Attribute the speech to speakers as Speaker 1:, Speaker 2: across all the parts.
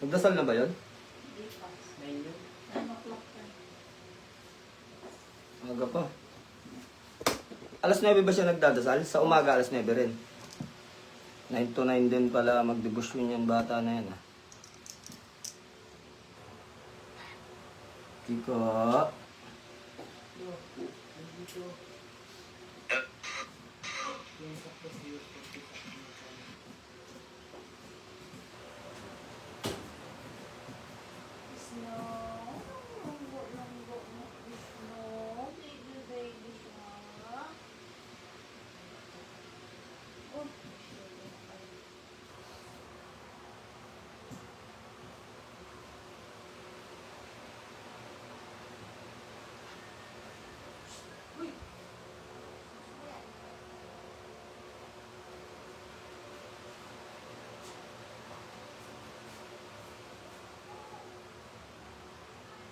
Speaker 1: Magdasal na ba yun?
Speaker 2: Hindi pa.
Speaker 3: Ngayon yun.
Speaker 2: 9 o'clock pa.
Speaker 1: Aga pa. Alas 9 ba siya nagdadasal? Sa umaga, alas 9 rin. 9 to 9 din pala magdebosyon yung bata na yan. Kiko.
Speaker 3: Dito. Yung sakto siyo.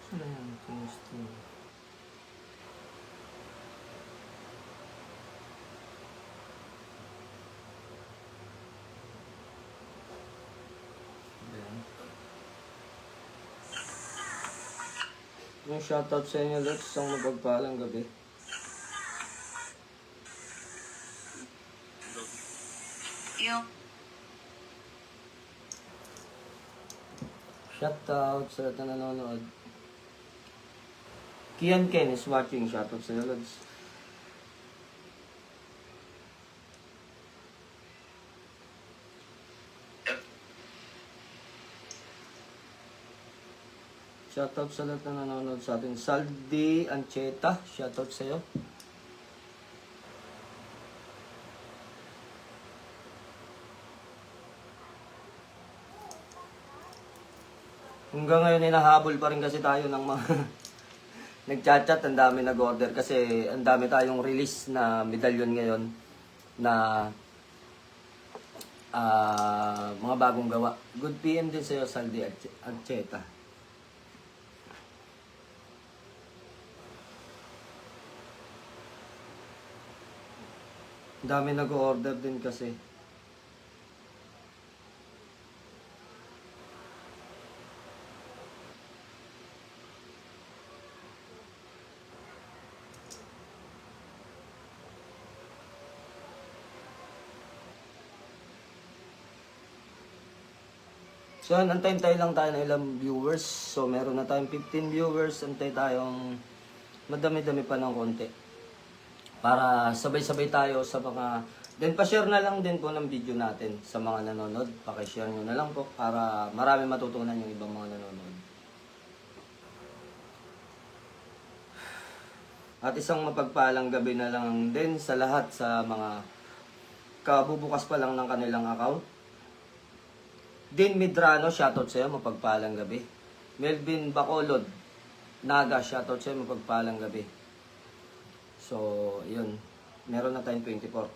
Speaker 1: Saan na yan? Tuesday. Yung shoutout sa inyo lahat, isang mapagpalang gabi.
Speaker 2: Yung
Speaker 1: Shoutout sa lahat na nanonood. Kian Ken is watching. Shoutout sa inyo lahat. Shoutout sa lahat na nanonood sa atin. Saldi Ancheta, shoutout sa iyo. Hanggang ngayon hinahabol pa rin kasi tayo ng mga nagchat-chat, ang dami nag-order kasi ang dami tayong release na medalyon ngayon na mga bagong gawa. Good PM din sa iyo, Saldi Ancheta. Dami nag-order din kasi. So, antayin tayo lang tayo ng ilang viewers. So, meron na tayong 15 viewers. Antay tayong madami-dami pa ng konti. Para sabay-sabay tayo sa mga... Then, pa-share na lang din po ng video natin sa mga nanonood. Paki-share nyo na lang po para marami matutunan yung ibang mga nanonood. At isang mapagpalang gabi na lang din sa lahat sa mga kabubukas pa lang ng kanilang account. Din Midrano, shoutout sa'yo, mapagpalang gabi. Melvin Bacolod, Naga, shoutout sa'yo, mapagpalang gabi. So, yun. Meron na tayong 24.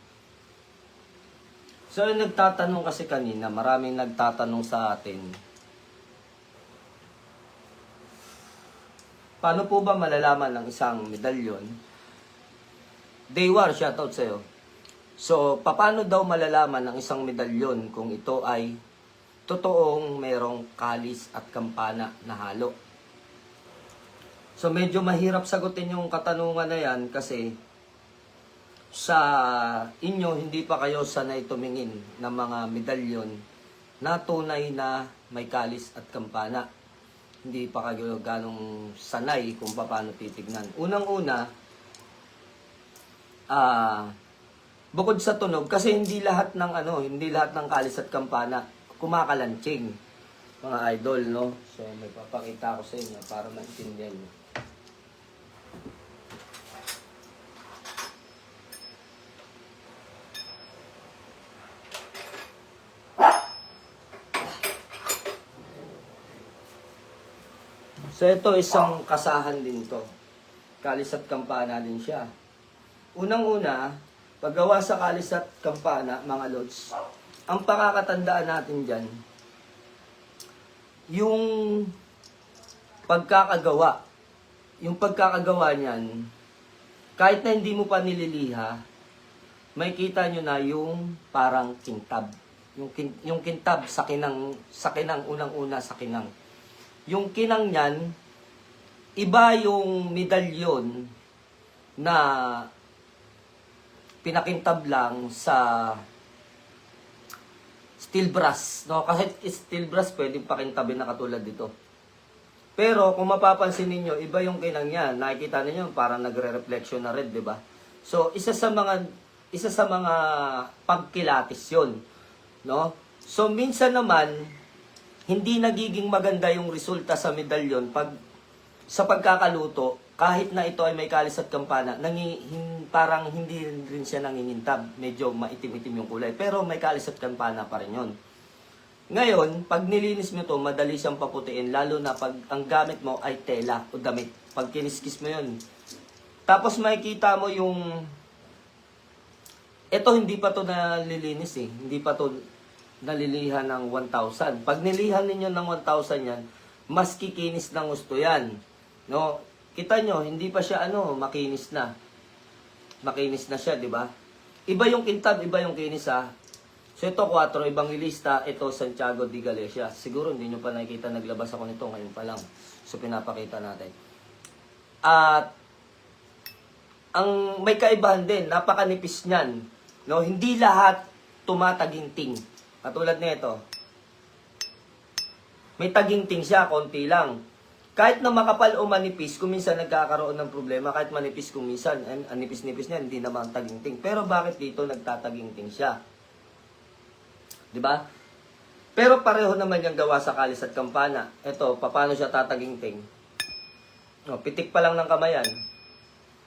Speaker 1: So, yung nagtatanong kasi kanina, maraming nagtatanong sa atin. Paano po ba malalaman ng isang medalyon? Daywar, shoutout sa'yo. So, paano daw malalaman ng isang medalyon kung ito ay totoong merong kalis at kampana na halo? So medyo mahirap sagutin yung katanungan na yan kasi sa inyo hindi pa kayo sanay tumingin ng mga medalyon na tunay na may kalis at kampana. Hindi pa kayo ganong sanay kung paano titignan. Unang-una, bukod sa tunog, kasi hindi lahat ng kalis at kampana kumakalanching, mga idol, no? So, may papakita ko sa inyo para maintindihan nyo. So, ito isang kasahan din to. Kalis at kampana din siya. Unang-una, paggawa sa kalis at kampana, mga lods, ang pakakatandaan natin dyan, yung pagkakagawa niyan, kahit na hindi mo pa nililiha, may kita nyo na yung parang kintab. yung kintab sa kinang unang-una sa kinang. Yung kinang niyan, iba yung medalyon na pinakintab lang sa steel brass, no? Kahit steel brass pwedeng pakintabin na katulad dito. Pero kung mapapansin niyo, iba yung kinang niya. Nakikita niyo parang nagre-reflection na red, 'di ba? So, isa sa mga pagkilatis 'yon, no? So, minsan naman hindi nagiging maganda yung resulta sa medalyon pag sa pagkakaluto, kahit na ito ay may kalis at kampana, parang hindi rin siya nangingintab. Medyo maitim-itim yung kulay. Pero may kalis at kampana pa rin yun. Ngayon, pag nilinis mo to, madali siyang paputiin. Lalo na pag ang gamit mo ay tela o damit. Pag kiniskis mo yun. Tapos makikita mo yung... Ito hindi pa to nalilinis eh. Hindi pa to nalilihan ng 1,000. Pag nilihan ninyo ng 1,000 yan, mas kikinis ng gusto yan. No? Kita nyo, hindi pa siya makinis na. Makinis na siya, di ba? Iba yung kintab, iba yung kinis ha. So ito 4 Evangelista, ito Santiago de Galicia. Siguro hindi nyo pa nakikita, naglabas ako nito ngayon pa lang. So pinapakita natin. At ang may kaibahan din, napakanipis niyan. No, hindi lahat tumataginting. Katulad nito. May taginting siya, konti lang. Kahit na makapal o manipis, kung minsan nagkakaroon ng problema, kahit manipis kung minsan, ang nipis-nipis niya, hindi naman taginting. Pero bakit dito nagtataginting siya? 'Di ba? Pero pareho naman yung gawa sa kalis at kampana. Ito, paano siya tataginting? No, pitik pa lang ng kamayan.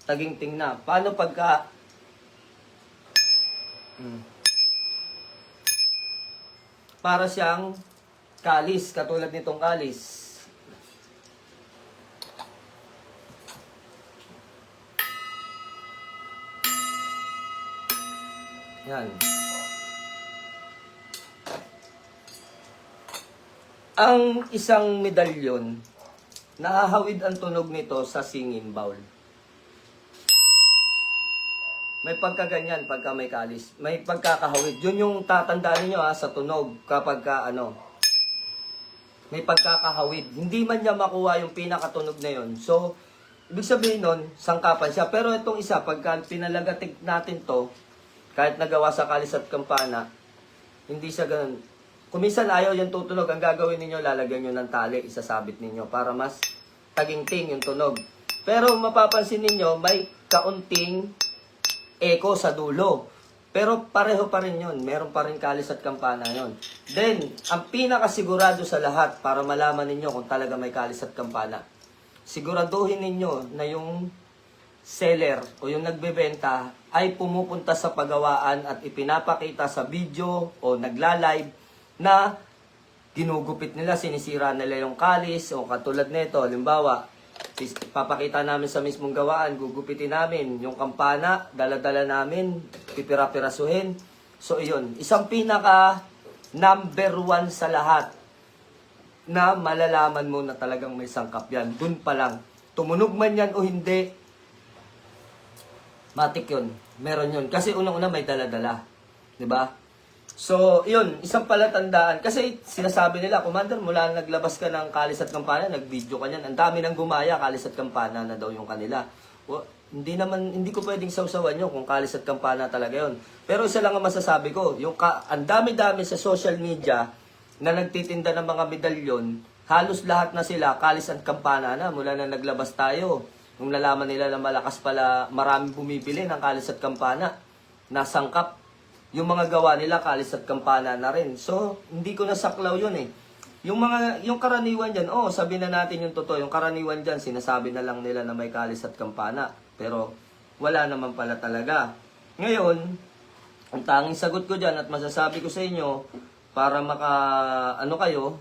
Speaker 1: Taginting na. Paano pagka para siyang kalis, katulad nitong kalis. Yan. Ang isang medalyon, nahahawid ang tunog nito sa singing bowl. May pagkaganyan pagka may kalis. May pagkakahawid. Yun yung tatandaan niyo sa tunog kapag may pagkakahawid. Hindi man niya makuha yung pinakatunog na yun. So, ibig sabihin nun, sangkapan siya. Pero itong isa, pagka pinalagatig natin to, kahit nagawa sa kalis at kampana, hindi siya ganun. Kung minsan ayaw yung tutunog, ang gagawin ninyo, lalagyan nyo ng tali, isasabit ninyo para mas taginting yung tunog. Pero mapapansin ninyo, may kaunting echo sa dulo. Pero pareho pa rin yun. Meron pa rin kalis at kampana yun. Then, ang pinakasigurado sa lahat para malaman ninyo kung talaga may kalis at kampana, siguraduhin ninyo na yung seller o yung nagbebenta ay pumupunta sa pagawaan at ipinapakita sa video o nagla-live na ginugupit nila, sinisira nila yung kalis o katulad nito, halimbawa, papakita namin sa mismong gawaan, gugupitin namin yung kampana, dala-dala namin, pipira-pirasuhin. So, iyon. Isang pinaka number 1 sa lahat na malalaman mo na talagang may sangkap yan. Dun pa lang. Tumunog man yan o hindi, matik yun. Meron yun. Kasi unang-una may dala-dala. Diba? So, yun, isang palatandaan. Kasi sinasabi nila, Commander, mula naglabas ka ng kalis at kampana, nag-video ka niyan. Ang dami nang gumaya, kalis at kampana na daw yung kanila. Hindi ko pwedeng sausawan yun kung kalis at kampana talaga yun. Pero isa lang ang masasabi ko, ang dami-dami sa social media na nagtitinda ng mga medalyon, halos lahat na sila, kalis at kampana na, mula na naglabas tayo. Nung nalaman nila na malakas pala, maraming bumibili ng kalis at kampana, nasangkap. Yung mga gawa nila, kalis at kampana na rin. So, hindi ko nasaklaw yun eh. Yung karaniwan dyan, sabi na natin yung totoo. Yung karaniwan dyan, sinasabi na lang nila na may kalis at kampana. Pero, wala naman pala talaga. Ngayon, ang tanging sagot ko dyan at masasabi ko sa inyo, para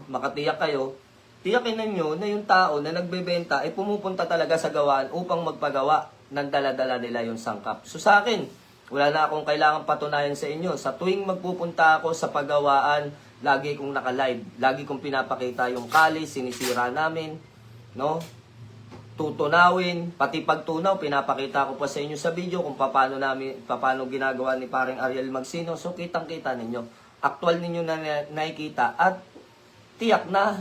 Speaker 1: makatiyak kayo, tiyakin ninyo na yung tao na nagbebenta ay pumupunta talaga sa gawaan upang magpagawa ng dala-dala nila yung sangkap. So sa akin, wala na akong kailangan patunayan sa inyo. Sa tuwing magpupunta ako sa pagawaan, lagi kong naka-live. Lagi kong pinapakita yung kalis, sinisira namin, no? Tutunawin, pati pagtunaw, pinapakita ko pa sa inyo sa video kung paano ginagawa ni paring Ariel Magsino. So kitang-kita ninyo. Aktual ninyo na nakikita at tiyak na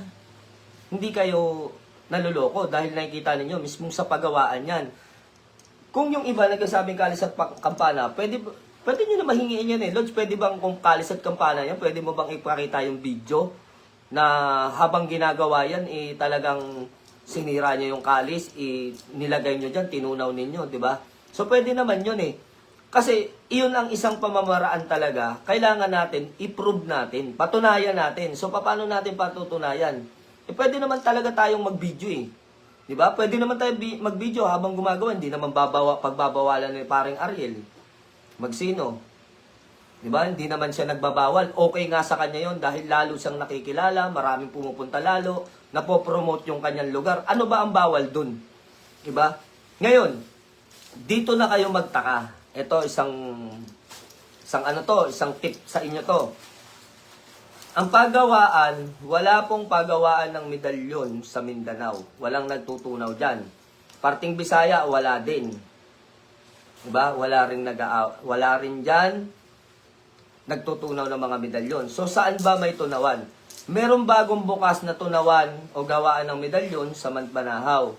Speaker 1: hindi kayo naluloko dahil nakikita ninyo mismong sa paggawaan yan. Kung yung iba nagsasabing kalis at kampana, pwede nyo na mahingiin yan eh. Lods, pwede bang kung kalis at kampana yan, pwede mo bang ipakita yung video na habang ginagawa yan, talagang sinira nyo yung kalis, nilagay nyo dyan, tinunaw ninyo, di ba? So, pwede naman yun eh. Kasi, iyon ang isang pamamaraan talaga, kailangan natin, i-prove natin, patunayan natin. So, paano natin patutunayan? Pwede naman talaga tayong mag-video eh. Di ba? Pwede naman tayo mag-video habang gumagawa, hindi naman pagbabawalan ni paring Ariel. Magsino. Di ba? Hindi naman siya nagbabawal. Okay nga sa kanya yon dahil lalo siyang nakikilala, maraming pumupunta lalo, napopromote yung kanyang lugar. Ano ba ang bawal dun? Di ba? Ngayon, dito na kayo magtaka. Ito, isang tip sa inyo to. Ang paggawaan, wala pong paggawaan ng medalyon sa Mindanao. Walang nagtutunaw dyan. Parting Bisaya, wala din. Diba? Wala rin dyan nagtutunaw ng mga medalyon. So, saan ba may tunawan? Merong bagong bukas na tunawan o gawaan ng medalyon sa Manbanahaw.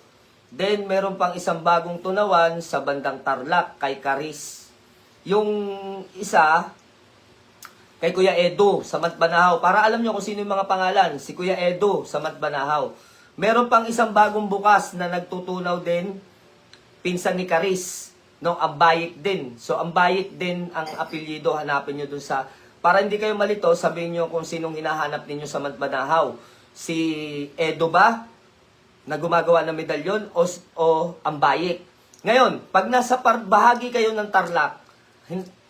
Speaker 1: Then, meron pang isang bagong tunawan sa bandang Tarlac, kay Caris. Yung isa, kay Kuya Edo sa Manbanahaw. Para alam nyo kung sino yung mga pangalan. Si Kuya Edo sa Manbanahaw. Meron pang isang bagong bukas na nagtutunaw din, pinsan ni Caris. No, Ambayik din. So, Ambayik din ang apelyido. Hanapin nyo dun sa... Para hindi kayo malito, sabihin nyo kung sinong hinahanap ninyo sa Manbanahaw. Si Edo ba? Na gumagawa ng medalyon o Ambayik? Ngayon, pag nasa bahagi kayo ng Tarlac,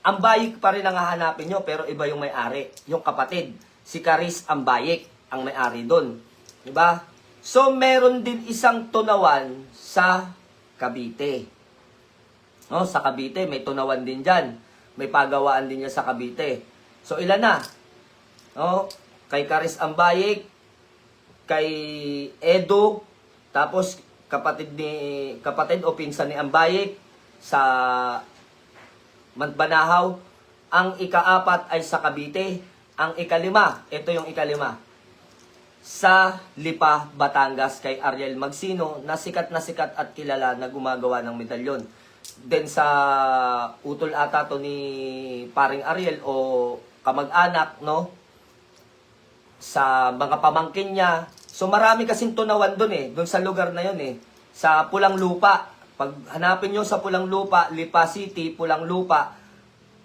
Speaker 1: Ambayik pa rin ang hahanapin nyo, pero iba yung may-ari. Yung kapatid. Si Caris Ambayik ang may-ari doon. Diba? So, meron din isang tunawan sa Cavite. No, sa Cavite, may tunawan din dyan. May pagawaan din niya sa Cavite. So, ilan na? No? Kay Caris Ambayik, kay Edo, tapos kapatid o pinsan ni Ambayik sa Manbanahaw. Ang ika-4 ay sa Cavite. Ang ika-5, ito yung ika-5, sa Lipa, Batangas, kay Ariel Magsino, na sikat at kilala na gumagawa ng medalyon. Then sa utol ata to ni paring Ariel o kamag-anak, no? Sa mga pamangkin niya. So marami kasing tunawan doon eh, doon sa lugar na yun eh. Sa Pulang Lupa. Pag hanapin nyo sa Pulang Lupa, Lipa City, Pulang Lupa,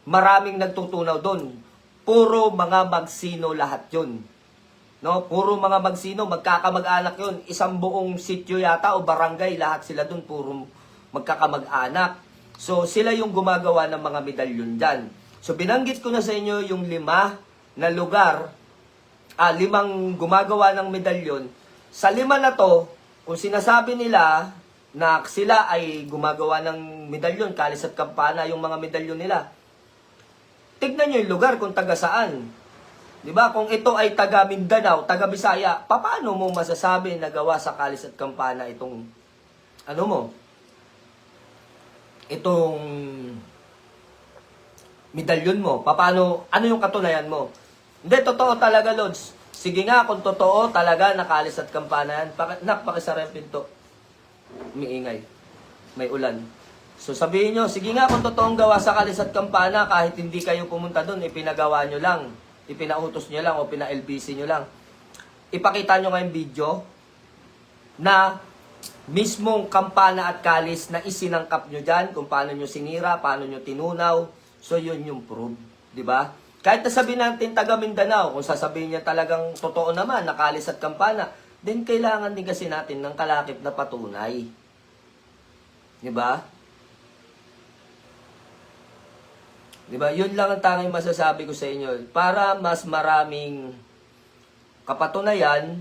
Speaker 1: maraming nagtutunaw doon. Puro mga Magsino lahat yun. No? Puro mga Magsino, magkakamag-anak yun. Isang buong sityo yata o barangay, lahat sila doon, puro magkakamag-anak. So, sila yung gumagawa ng mga medalyon dyan. So, binanggit ko na sa inyo yung 5 na lugar, 5 gumagawa ng medalyon. Sa 5 na to, kung sinasabi nila na sila ay gumagawa ng medalyon, kalis at kampana yung mga medalyon nila, tignan nyo yung lugar kung taga saan. Diba? Kung ito ay taga Mindanao, taga Bisaya, paano mo masasabi na gawa sa kalis at kampana itong itong medalyon mo? Paano, ano yung katunayan mo? Hindi, totoo talaga, Lods. Sige nga, kung totoo talaga, nakalis at kampana yan. Pakisara yung pinto. Umiingay. May ulan. So sabihin nyo, sige nga, kung totoong gawa sa kalis at kampana, kahit hindi kayo pumunta doon, ipinagawa nyo lang. Ipinautos nyo lang o pina-LBC nyo lang. Ipakita nyo ngayong video na mismong kampana at kalis na isinangkap nyo dyan, kung paano nyo sinira, paano nyo tinunaw. So, yun yung proof. Diba? Kahit nasabihin natin taga Mindanao, kung sasabihin niya talagang totoo naman, na kalis at kampana, then kailangan din kasi natin ng kalakip na patunay. Diba? Diba? Yun lang ang tanging masasabi ko sa inyo. Para mas maraming kapatunayan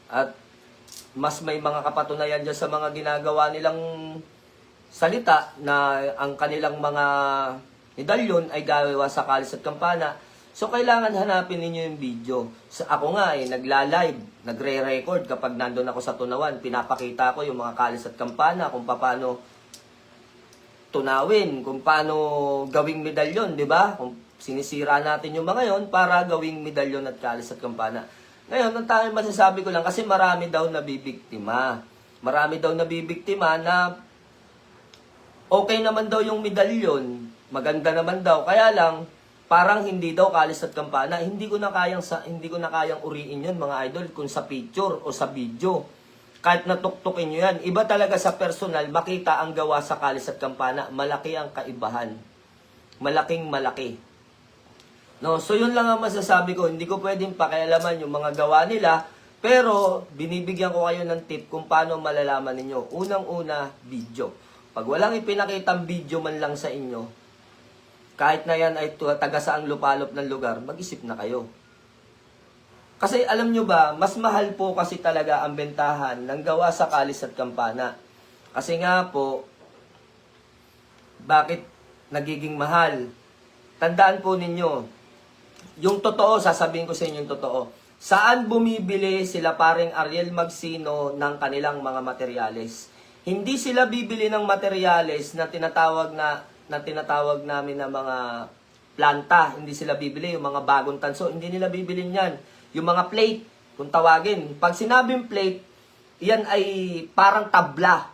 Speaker 1: at mas may mga kapatunayan dyan sa mga ginagawa nilang salita na ang kanilang mga medalyon ay gawa sa kalis at kampana. So, kailangan hanapin ninyo yung video. Ako nga nagla-live, nagre-record kapag nandun ako sa tunawan. Pinapakita ko yung mga kalis at kampana, kung paano tunawin, kung paano gawing medalyon, di ba? sinisira natin yung mga yon para gawing medalyon at kalis at kampana. Ngayon, ang tanging masasabi ko lang, kasi marami daw nabibiktima. Marami daw nabibiktima na okay naman daw yung medalyon, maganda naman daw, kaya lang, parang hindi daw kalis at kampana. Hindi ko na kayang uriin yun, mga idol, kung sa picture o sa video. Kahit natuktukin nyo yan, iba talaga sa personal, makita ang gawa sa kalis at kampana, malaki ang kaibahan. Malaking malaki. No, so yun lang ang masasabi ko, hindi ko pwedeng pakialaman yung mga gawa nila, pero binibigyan ko kayo ng tip kung paano malalaman ninyo. Unang-una, video. Pag walang ipinakitang video man lang sa inyo, kahit na yan ay taga saang lupalop ng lugar, mag-isip na kayo. Kasi alam nyo ba, mas mahal po kasi talaga ang bentahan ng gawa sa kalis at kampana. Kasi nga po, bakit nagiging mahal? Tandaan po ninyo, yung totoo, sasabihin ko sa inyo yung totoo. Saan bumibili sila paring Ariel Magsino ng kanilang mga materyales? Hindi sila bibili ng materyales na tinatawag namin na mga planta. Hindi sila bibili yung mga bagong tanso. Hindi nila bibili niyan. Yung mga plate, kung tawagin. Pag sinabing plate, yan ay parang tabla,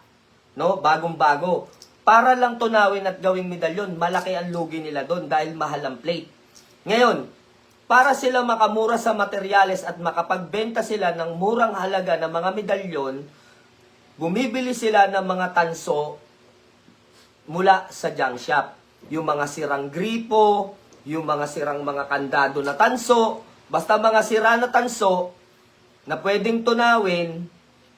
Speaker 1: no? Bagong-bago. Para lang tunawin at gawing medalyon, malaki ang lugi nila doon dahil mahal ang plate. Ngayon, para sila makamura sa materyales at makapagbenta sila ng murang halaga ng mga medalyon, bumibili sila ng mga tanso mula sa junk shop. Yung mga sirang gripo, yung mga sirang mga kandado na tanso, basta mga sira na tanso na pwedeng tunawin,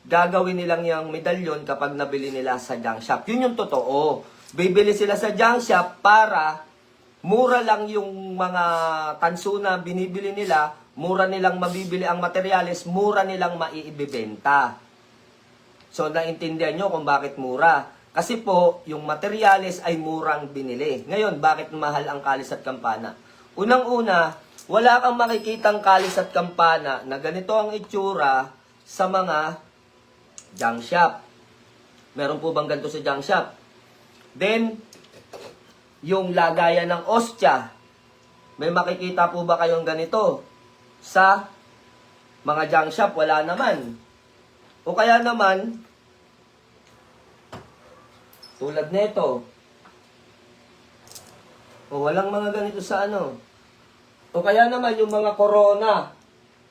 Speaker 1: gagawin nilang yung medalyon kapag nabili nila sa junk shop. Yun yung totoo. Bibili sila sa junk shop para mura lang yung mga tanso na binibili nila, mura nilang mabibili ang materyales, mura nilang maiibibenta. So, naintindihan nyo kung bakit mura. Kasi po, yung materyales ay murang binili. Ngayon, bakit mahal ang kalis at kampana? Unang-una, wala kang makikitang kalis at kampana na ganito ang itsura sa mga junk shop. Meron po bang ganito sa junk shop? Then, yung lagayan ng ostya, may makikita po ba kayong ganito? Sa mga junk shop, wala naman. O kaya naman, tulad nito. O walang mga ganito sa ano. O kaya naman yung mga corona.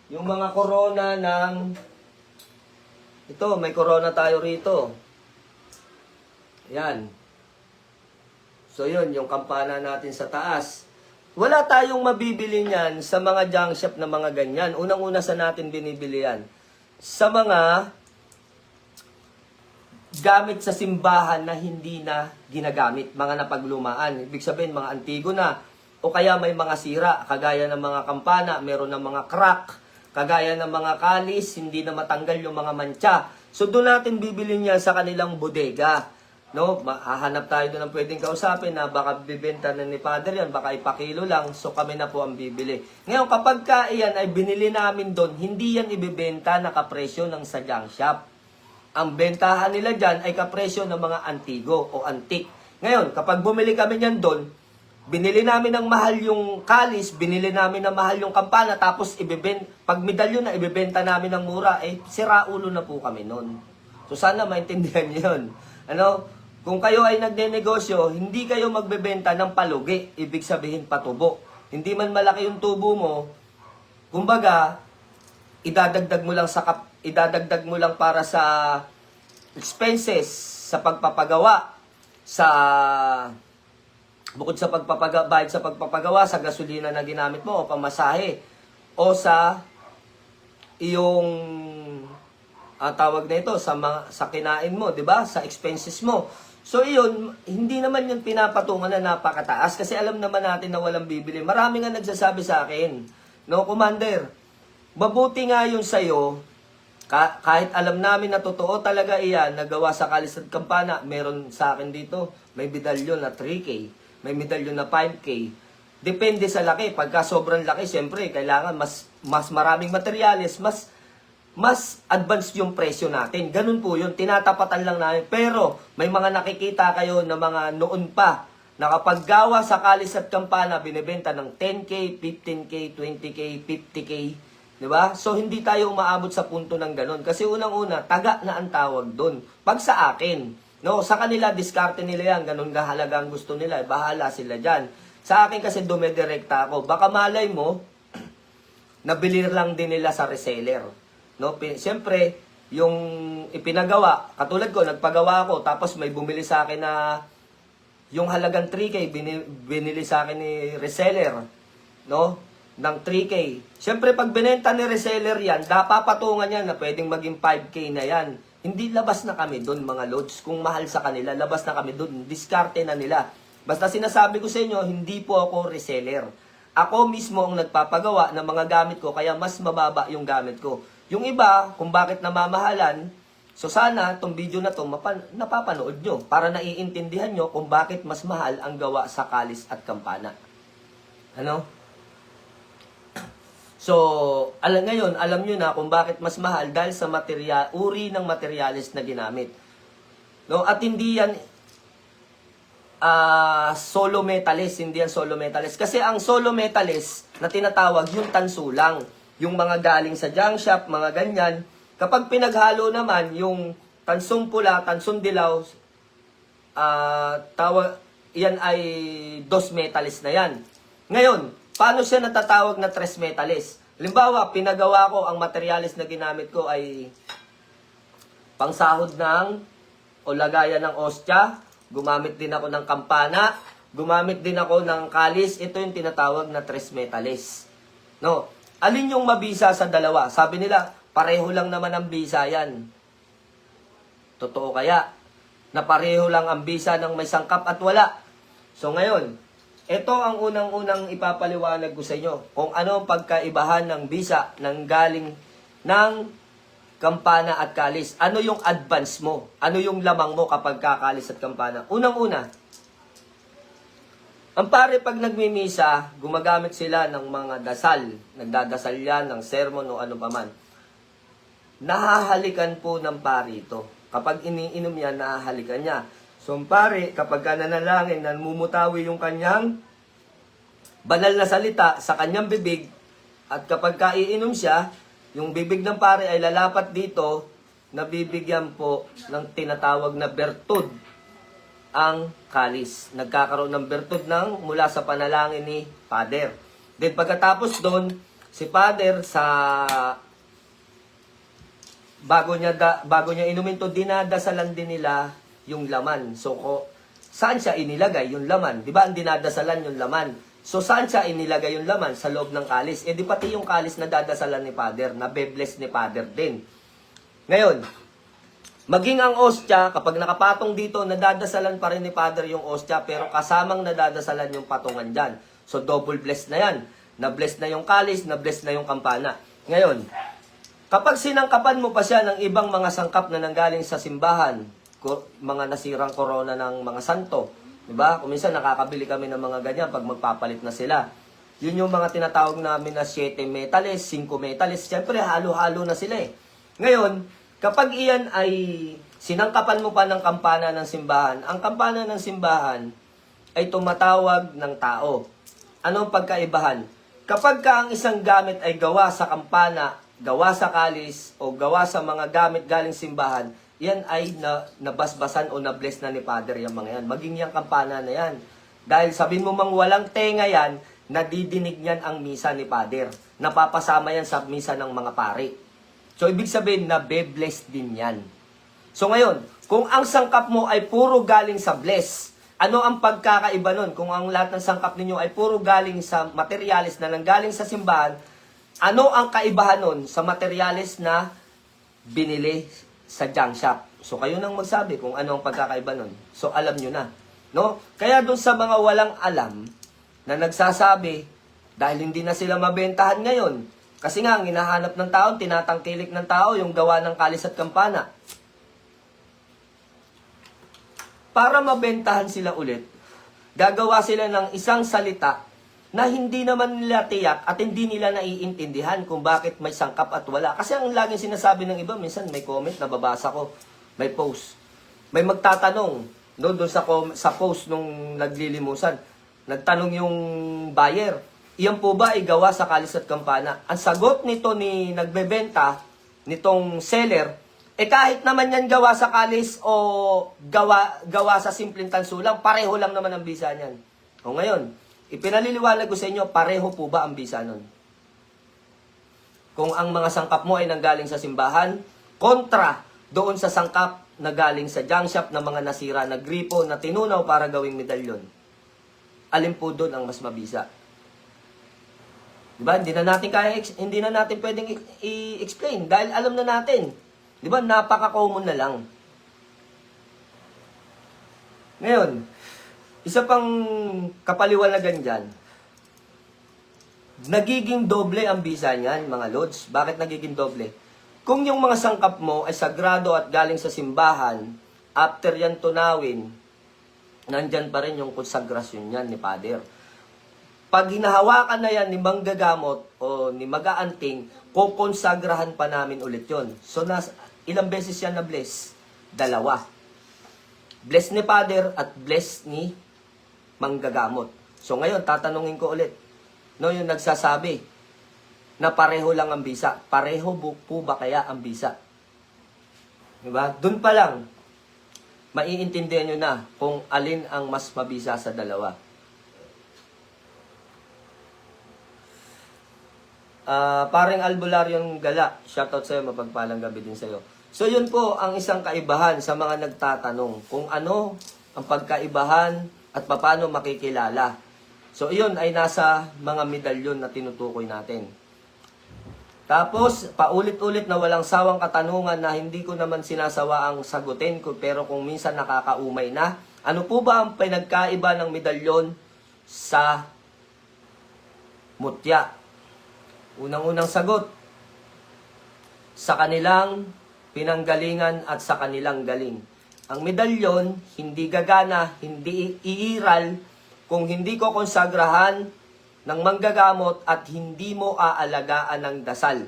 Speaker 1: Yung mga corona ng... Ito, may corona tayo rito. Yan. So yun, yung kampana natin sa taas. Wala tayong mabibili niyan sa mga junk shop na mga ganyan. Unang-una sa natin binibili yan. Sa mga gamit sa simbahan na hindi na ginagamit, mga napaglumaan. Ibig sabihin, mga antigo na. O kaya may mga sira, kagaya ng mga kampana, meron ng mga crack, kagaya ng mga kalis, hindi na matanggal yung mga mantsa. So doon natin bibili niya sa kanilang bodega. No, hahanap tayo doon ng pwedeng kausapin na baka bibenta na ni Father yan, baka ipakilo lang, so kami na po ang bibili. Ngayon, kapag iyan ay binili namin doon, hindi yan ibibenta na kapresyo ng sa junk shop. Ang bentahan nila dyan ay kapresyo ng mga antigo o antik. Ngayon, kapag bumili kami niyan doon, binili namin ng mahal yung kalis, binili namin ng mahal yung kampana, tapos pag medalyon na ibibenta namin ng mura, sira ulo na po kami noon. So sana maintindihan niyo yun. Ano? Kung kayo ay nagnenegosyo, hindi kayo magbebenta ng palugi, ibig sabihin patubo. Hindi man malaki yung tubo mo, kumbaga, idadagdag mo lang para sa expenses, sa pagpapagawa, bukod sa bayad sa pagpapagawa, sa gasolina na ginamit mo, o pamasahe, o sa iyong tawag na ito, sa kinain mo, di ba? Sa expenses mo. So iyon, hindi naman yung pinapatungan na napakataas kasi alam naman natin na walang bibili. Marami nga nagsasabi sa akin, no, Commander, mabuti nga yun sa'yo, kahit alam namin na totoo talaga iyan, nagawa sa kalis at kampana, meron sa akin dito, may medalyon na 3K, may medalyon na 5K. Depende sa laki. Pagka sobrang laki, siyempre, kailangan mas maraming materyales, mas advanced yung presyo natin. Ganun po yun. Tinatapatan lang namin. Pero, may mga nakikita kayo na mga noon pa na kapag gawa sa kalis at kampana, binibenta ng 10K, 15K, 20K, 50K. Di ba? So, hindi tayo umaabot sa punto ng ganun. Kasi unang-una, taga na ang tawag doon. Pag sa akin, no, sa kanila, diskarte nila yan. Ganun kahalaga ang gusto nila. Bahala sila dyan. Sa akin kasi dumidirekta ako. Baka malay mo, nabili lang din nila sa reseller. No? Siyempre, yung ipinagawa, katulad ko, nagpagawa ako, tapos may bumili sa akin na yung halagang 3K, binili sa akin ni reseller, no? Ng 3K. Siyempre, pag binenta ni reseller yan, papatungan yan na pwedeng maging 5K na yan. Hindi labas na kami doon, mga lods. Kung mahal sa kanila, labas na kami doon. Diskarte na nila. Basta sinasabi ko sa inyo, hindi po ako reseller. Ako mismo ang nagpapagawa ng mga gamit ko, kaya mas mababa yung gamit ko. Yung iba, kung bakit namamahalan, so sana itong video na to napapanood nyo para naiintindihan nyo kung bakit mas mahal ang gawa sa kalis at kampana. Ano? So, ngayon, alam nyo na kung bakit mas mahal dahil sa uri ng materialis na ginamit. No? At hindi yan solo metalist, hindi yan solo metalist. Kasi ang solo metalist na tinatawag, yung tanso lang. Yung mga galing sa junk shop, mga ganyan. Kapag pinaghalo naman, yung tansong pula, tansong dilaw, yan ay dos metalist na yan. Ngayon, paano siya natatawag na tres metalist? Halimbawa, pinagawa ko, ang materialis na ginamit ko ay pangsahod o lagayan ng ostya. Gumamit din ako ng kampana. Gumamit din ako ng kalis. Ito yung tinatawag na tres metalist. No? Alin yung mabisa sa dalawa? Sabi nila, pareho lang naman ang bisa yan. Totoo kaya? Na pareho lang ang bisa ng may sangkap at wala. So ngayon, ito ang unang-unang ipapaliwanag ko sa inyo. Kung ano ang pagkaibahan ng bisa ng galing ng kampana at kalis. Ano yung advance mo? Ano yung lamang mo kapag kakalis at kampana? Unang-una, ang pare pag nagmimisa, gumagamit sila ng mga dasal. Nagdadasal yan ng sermon o ano paman. Nahahalikan po ng pare ito. Kapag iniinom yan, nahahalikan niya. So ang pare, kapag ka nanalangin, namumutawi yung kanyang banal na salita sa kanyang bibig, at kapag kaiinom siya, yung bibig ng pare ay lalapat dito, nabibigyan po ng tinatawag na bertud ang kalis. Nagkakaroon ng bertud mula sa panalangin ni Father. Then pagkatapos doon, si Father bago niya inumin to, dinadasalan din nila yung laman. So saan siya inilagay yung laman? 'Di ba ang dinadasalan yung laman? So saan siya inilagay yung laman? Sa loob ng kalis. Di pati yung kalis na dadasalan ni Father, na bebless ni Father din. Ngayon, maging ang ostya, kapag nakapatong dito, nadadasalan pa rin ni Father yung ostya, pero kasamang nadadasalan yung patungan dyan. So, double bless na yan. Na-bless na yung kalis, na-bless na yung kampana. Ngayon, kapag sinangkapan mo pa siya ng ibang mga sangkap na nanggaling sa simbahan, mga nasirang korona ng mga santo, diba? Kung minsan nakakabili kami ng mga ganyan pag magpapalit na sila. Yun yung mga tinatawag namin na 7 metalist, 5 metalist. Siyempre, halo-halo na sila eh. Ngayon, kapag iyan ay sinangkapan mo pa ng kampana ng simbahan, ang kampana ng simbahan ay tumatawag ng tao. Anong pagkaibahan? Kapag ka ang isang gamit ay gawa sa kampana, gawa sa kalis, o gawa sa mga gamit galing simbahan, yan ay nabasbasan o nabless na ni Father yung mga yan. Maging yung kampana na yan. Dahil sabihin mo mang walang tenga yan, nadidinig niyan ang misa ni Father. Napapasama yan sa misa ng mga pari. So, ibig sabihin na be-blessed din yan. So, ngayon, kung ang sangkap mo ay puro galing sa bless, ano ang pagkakaiba nun? Kung ang lahat ng sangkap ninyo ay puro galing sa materialis na nanggaling sa simbahan, ano ang kaibahan nun sa materialis na binili sa junk shop? So, kayo nang magsabi kung ano ang pagkakaiba nun. So, alam nyo na. No? Kaya dun sa mga walang alam na nagsasabi, dahil hindi na sila mabentahan ngayon, kasi nga, ang hinahanap ng tao, tinatangkilik ng tao, yung gawa ng kalis at kampana. Para mabentahan sila ulit, gagawa sila ng isang salita na hindi naman nila tiyak at hindi nila naiintindihan kung bakit may sangkap at wala. Kasi ang laging sinasabi ng iba, minsan may comment, nababasa ko, may post. May magtatanong, doon sa post nung naglilimusan. Nagtanong yung buyer, iyan po ba ay gawa sa kalis at kampana? Ang sagot nito ni nagbebenta, nitong seller, kahit naman yan gawa sa kalis o gawa sa simpleng tansulang, pareho lang naman ang bisa niyan. O ngayon, ipinaliliwanag ko sa inyo, pareho po ba ang bisa nun? Kung ang mga sangkap mo ay nanggaling sa simbahan, kontra doon sa sangkap na galing sa junk shop na mga nasira na gripo na tinunaw para gawing medalyon. Alin po doon ang mas mabisa? Diba? Hindi na natin pwedeng i-explain dahil alam na natin. Diba? Napaka-common na lang. Ngayon, isa pang kapaliwanagan dyan, nagiging doble ang bisa niyan, mga lods. Bakit nagiging doble? Kung yung mga sangkap mo ay sagrado at galing sa simbahan, after yan tunawin, nandyan pa rin yung konsagrasyon yan ni Father. Pag hinahawakan na yan ni manggagamot o ni mag-aanting, kukonsagrahan pa namin ulit yon. So, ilang beses yan na bless? 2. Bless ni Father at bless ni manggagamot. So, ngayon, tatanungin ko ulit. No, yung nagsasabi na pareho lang ang bisa. Pareho po ba kaya ang bisa? Diba? Doon pa lang, maiintindihan nyo na kung alin ang mas mabisa sa dalawa. Paring Albularyong Gala, shoutout sa'yo, mapagpalang gabi din sa'yo. So yun po ang isang kaibahan sa mga nagtatanong kung ano ang pagkaibahan at paano makikilala. So yun ay nasa mga medalyon na tinutukoy natin. Tapos, paulit-ulit na walang sawang katanungan na hindi ko naman sinasawa ang sagutin ko, pero kung minsan nakakaumay na, ano po ba ang pinagkaiba ng medalyon sa mutya? Unang-unang sagot, sa kanilang pinanggalingan at sa kanilang galing. Ang medalyon, hindi gagana, hindi iiral, kung hindi ko konsagrahan ng manggagamot at hindi mo aalagaan ng dasal.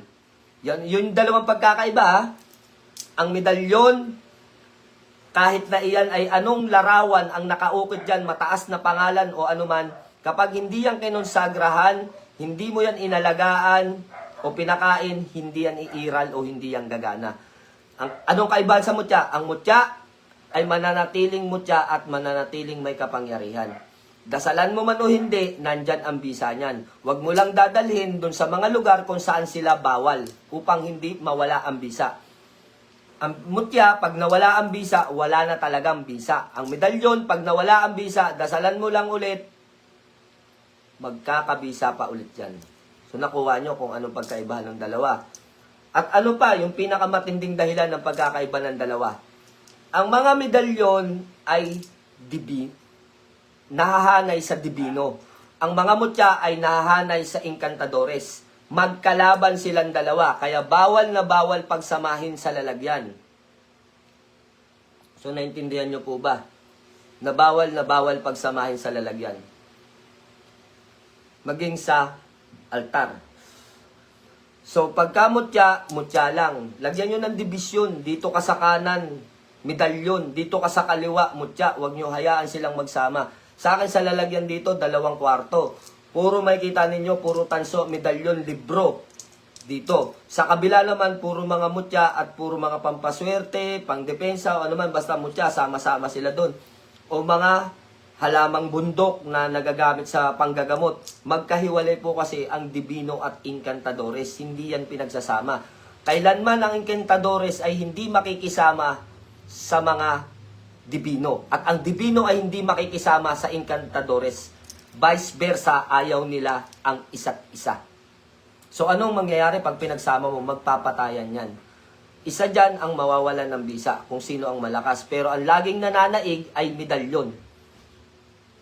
Speaker 1: Yung dalawang pagkakaiba, ha? Ang medalyon, kahit na iyan ay anong larawan ang nakaukit dyan, mataas na pangalan o anuman, kapag hindi yan kinonsagrahan, hindi mo yan inalagaan o pinakain, hindi yan iiral o hindi yan gagana. Anong kaibahan sa mutya? Ang mutya ay mananatiling mutya at mananatiling may kapangyarihan. Dasalan mo man o hindi, nandyan ang bisa niyan. Huwag mo lang dadalhin dun sa mga lugar kung saan sila bawal upang hindi mawala ang bisa. Ang mutya, pag nawala ang bisa, wala na talagang bisa. Ang medalyon, pag nawala ang bisa, dasalan mo lang ulit, magkakabisa pa ulit yan. So nakuha nyo kung anong pagkaibahan ng dalawa. At ano pa, yung pinakamatinding dahilan ng pagkakaiba ng dalawa. Ang mga medalyon ay nahahanay sa divino. Ang mga mutya ay nahahanay sa inkantadores. Magkalaban silang dalawa, kaya bawal na bawal pagsamahin sa lalagyan. So naintindihan nyo po ba? Na bawal pagsamahin sa lalagyan. Maging sa altar. So pagka mutya, mutya lang. Lagyan nyo ng dibisyon. Dito ka sa kanan, medalyon. Dito ka sa kaliwa, mutya. Huwag nyo hayaan silang magsama. Sa akin sa lalagyan dito, 2 kwarto. Puro makikita ninyo, puro tanso, medalyon, libro. Dito. Sa kabila naman, puro mga mutya at puro mga pampaswerte, pangdepensa, o ano man, basta mutya, sama-sama sila doon. O mga halamang bundok na nagagamit sa panggagamot. Magkahiwalay po kasi ang divino at inkantadores. Hindi yan pinagsasama. Kailanman ang inkantadores ay hindi makikisama sa mga divino. At ang divino ay hindi makikisama sa inkantadores. Vice versa, ayaw nila ang isa't isa. So anong mangyayari pag pinagsama mo? Magpapatayan yan. Isa dyan ang mawawalan ng bisa kung sino ang malakas. Pero ang laging nananaig ay medalyon.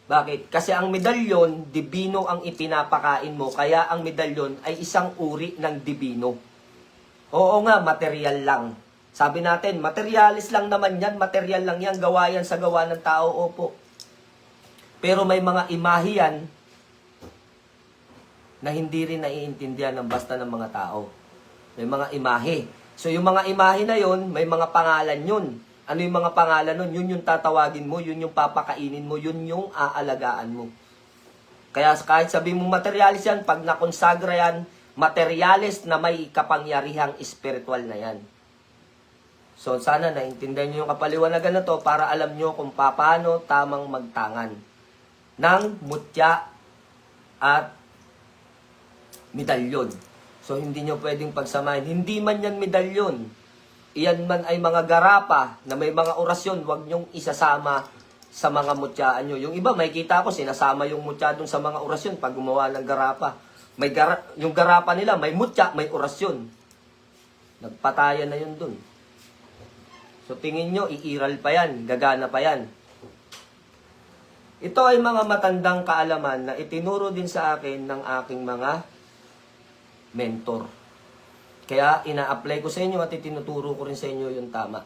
Speaker 1: Bakit? Kasi ang medalyon, divino ang ipinapakain mo. Kaya ang medalyon ay isang uri ng divino. Oo nga, material lang. Sabi natin, materialis lang naman yan, material lang yan, gawa yan sa gawa ng tao, opo. Pero may mga imahe yan na hindi rin naiintindihan ng basta ng mga tao. May mga imahe. So yung mga imahe na yon, may mga pangalan yun. Ano yung mga pangalan nun? Yun yung tatawagin mo, yun yung papakainin mo, yun yung aalagaan mo. Kaya kahit sabi mo materialis yan, pag nakonsagra yan, materialis na may kapangyarihang spiritual na yan. So sana naintindihan nyo yung kapaliwanagan na to para alam nyo kung paano tamang magtangan ng mutya at medalyon. So hindi nyo pwedeng pagsamahin. Hindi man yan medalyon. Iyan man ay mga garapa na may mga orasyon, huwag nyong isasama sa mga mutyaan nyo. Yung iba, makikita ko, sinasama yung mutya dun sa mga orasyon pag gumawa ng garapa. Yung garapa nila, may mutya, may orasyon. Nagpatayan na yun dun. So tingin nyo, iiral pa yan, gagana pa yan. Ito ay mga matandang kaalaman na itinuro din sa akin ng aking mga mentor. Kaya ina-apply ko sa inyo at itinuturo ko rin sa inyo yung tama.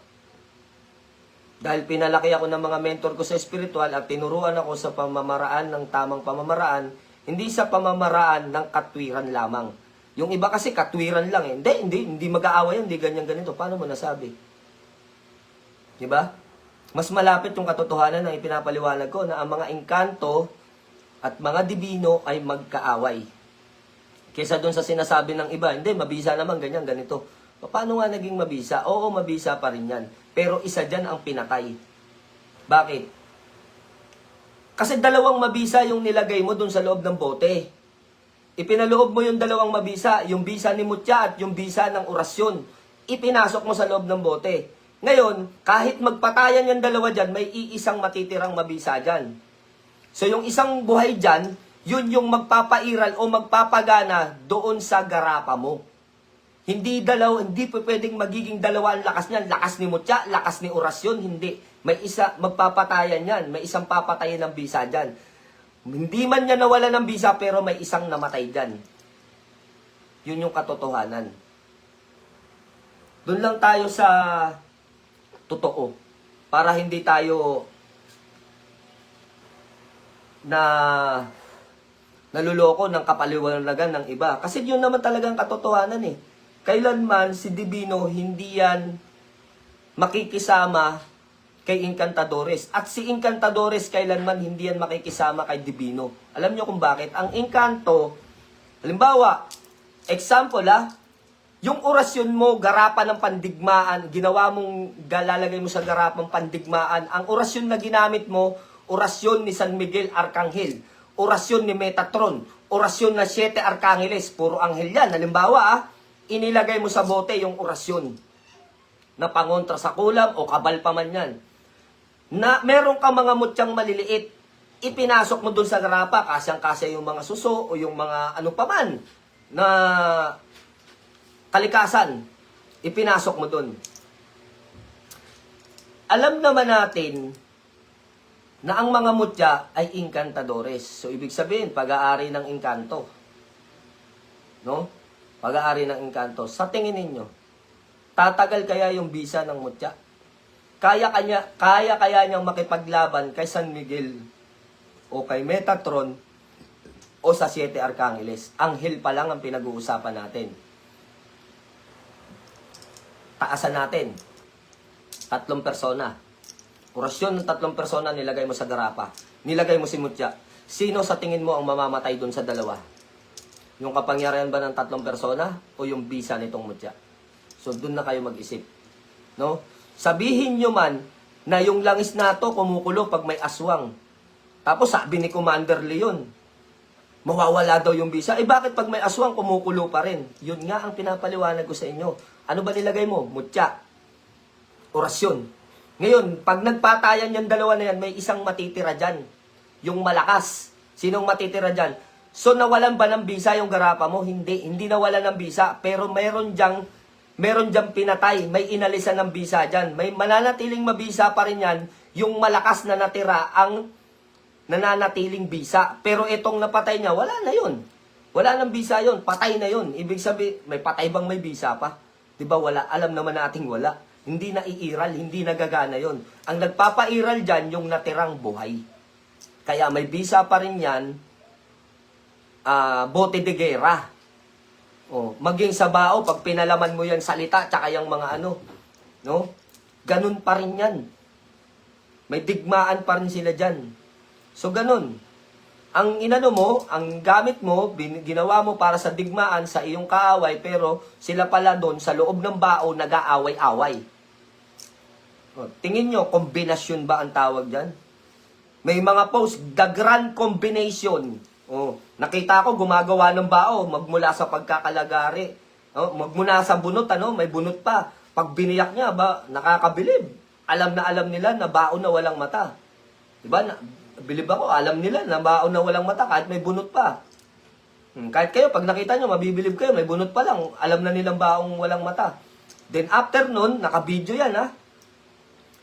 Speaker 1: Dahil pinalaki ako ng mga mentor ko sa spiritual at tinuruan ako sa pamamaraan ng tamang pamamaraan, hindi sa pamamaraan ng katwiran lamang. Yung iba kasi katwiran lang eh. Hindi mag-aaway yan, hindi ganyan-ganito. Paano mo nasabi? Diba? Mas malapit yung katotohanan na ipinapaliwanag ko na ang mga engkanto at mga dibino ay magkaaway. Kesa doon sa sinasabi ng iba, hindi, mabisa naman, ganyan, ganito. Paano nga naging mabisa? Oo, mabisa pa rin yan. Pero isa dyan ang pinatay. Bakit? Kasi dalawang mabisa yung nilagay mo doon sa loob ng bote. Ipinaloob mo yung dalawang mabisa, yung bisa ni mutya at yung bisa ng orasyon. Ipinasok mo sa loob ng bote. Ngayon, kahit magpatayan yung dalawa dyan, may iisang matitirang mabisa dyan. So yung isang buhay dyan, yun yung magpapairal o magpapagana doon sa garapa mo. Hindi pwedeng magiging dalawa ang lakas niyan. Lakas ni mutya, lakas ni orasyon, hindi. May isa, magpapatayan yan. May isang papatayin ng bisa dyan. Hindi man niya nawala ng bisa, pero may isang namatay dyan. Yun yung katotohanan. Doon lang tayo sa totoo. Para hindi tayo naluloko ng kapaliwanagan ng iba. Kasi yun naman talagang katotohanan eh. Kailanman si Divino hindi yan makikisama kay Encantadores. At si Encantadores kailanman hindi yan makikisama kay Divino. Alam nyo kung bakit? Ang Encanto, halimbawa, example yung orasyon mo, garapan ng pandigmaan, ginawa mong lalagay mo sa garapang pandigmaan, ang orasyon na ginamit mo, orasyon ni San Miguel Arcangel, orasyon ni Metatron, orasyon na 7 Arkangeles, puro anghel yan. Halimbawa, inilagay mo sa bote yung orasyon na pangontra sa kulam o kabal pa man yan. Na meron ka mga mutyang maliliit, ipinasok mo dun sa garapa, kasyang-kasya yung mga suso o yung mga ano pa man na kalikasan, ipinasok mo dun. Alam naman natin na ang mga mutya ay Encantadores. So, ibig sabihin, pag-aari ng engkanto. No? Pag-aari ng engkanto. Sa tingin ninyo, tatagal kaya yung bisa ng mutya? Kaya kaya niyang makipaglaban kay San Miguel o kay Metatron o sa 7 Arkangeles? Anghel pa lang ang pinag-uusapan natin. Taasan natin. 3 persona. Orasyon ng 3 persona nilagay mo sa garapa. Nilagay mo si mutya. Sino sa tingin mo ang mamamatay dun sa dalawa? Yung kapangyarihan ba ng 3 persona o yung bisa nitong mutya? So dun na kayo mag-isip. No? Sabihin nyo man na yung langis na to kumukulo pag may aswang. Tapos sabi ni Commander Leon, mawawala daw yung bisa. Bakit pag may aswang kumukulo pa rin? Yun nga ang pinapaliwanag ko sa inyo. Ano ba nilagay mo? Mutya. Orasyon. Ngayon, pag nagpatayan yung dalawa na yan, may isang matitira dyan. Yung malakas. Sinong matitira dyan? So, nawalan ba ng bisa yung garapa mo? Hindi. Hindi nawalan ng bisa. Pero meron dyang pinatay. May inalisan ng bisa dyan. May mananatiling mabisa pa rin yan. Yung malakas na natira ang nananatiling bisa. Pero itong napatay niya, wala na yun. Wala nang bisa yun. Patay na yun. Ibig sabihin, may patay bang may bisa pa? Diba wala? Alam naman nating wala. Hindi na iiral, hindi nagagana yon. Ang nagpapairal dyan, yung natirang buhay. Kaya may bisa pa rin yan, bote de guerra. Maging sa bao, pag pinalaman mo yan salita, tsaka yung mga no? ganun pa rin yan. May digmaan pa rin sila dyan. So, ganun. Ang inano mo, ang gamit mo, ginawa mo para sa digmaan sa iyong kaaway, pero sila pala doon sa loob ng bao nag-aaway-away. O, tingin nyo, kombinasyon ba ang tawag dyan? May mga post, the grand combination. O, nakita ko gumagawa ng bao, magmula sa pagkakalagari. O, magmula sa bunot, may bunot pa. Pag biniyak niya, nakakabilib. Alam nila na bao na walang mata. Diba? Bilib ako, alam nila na bao na walang mata kahit may bunot pa. Kahit kayo, pag nakita nyo, mabibilib kayo, may bunot pa lang. Alam na nilang baong walang mata. Then after nun, naka-video yan ha.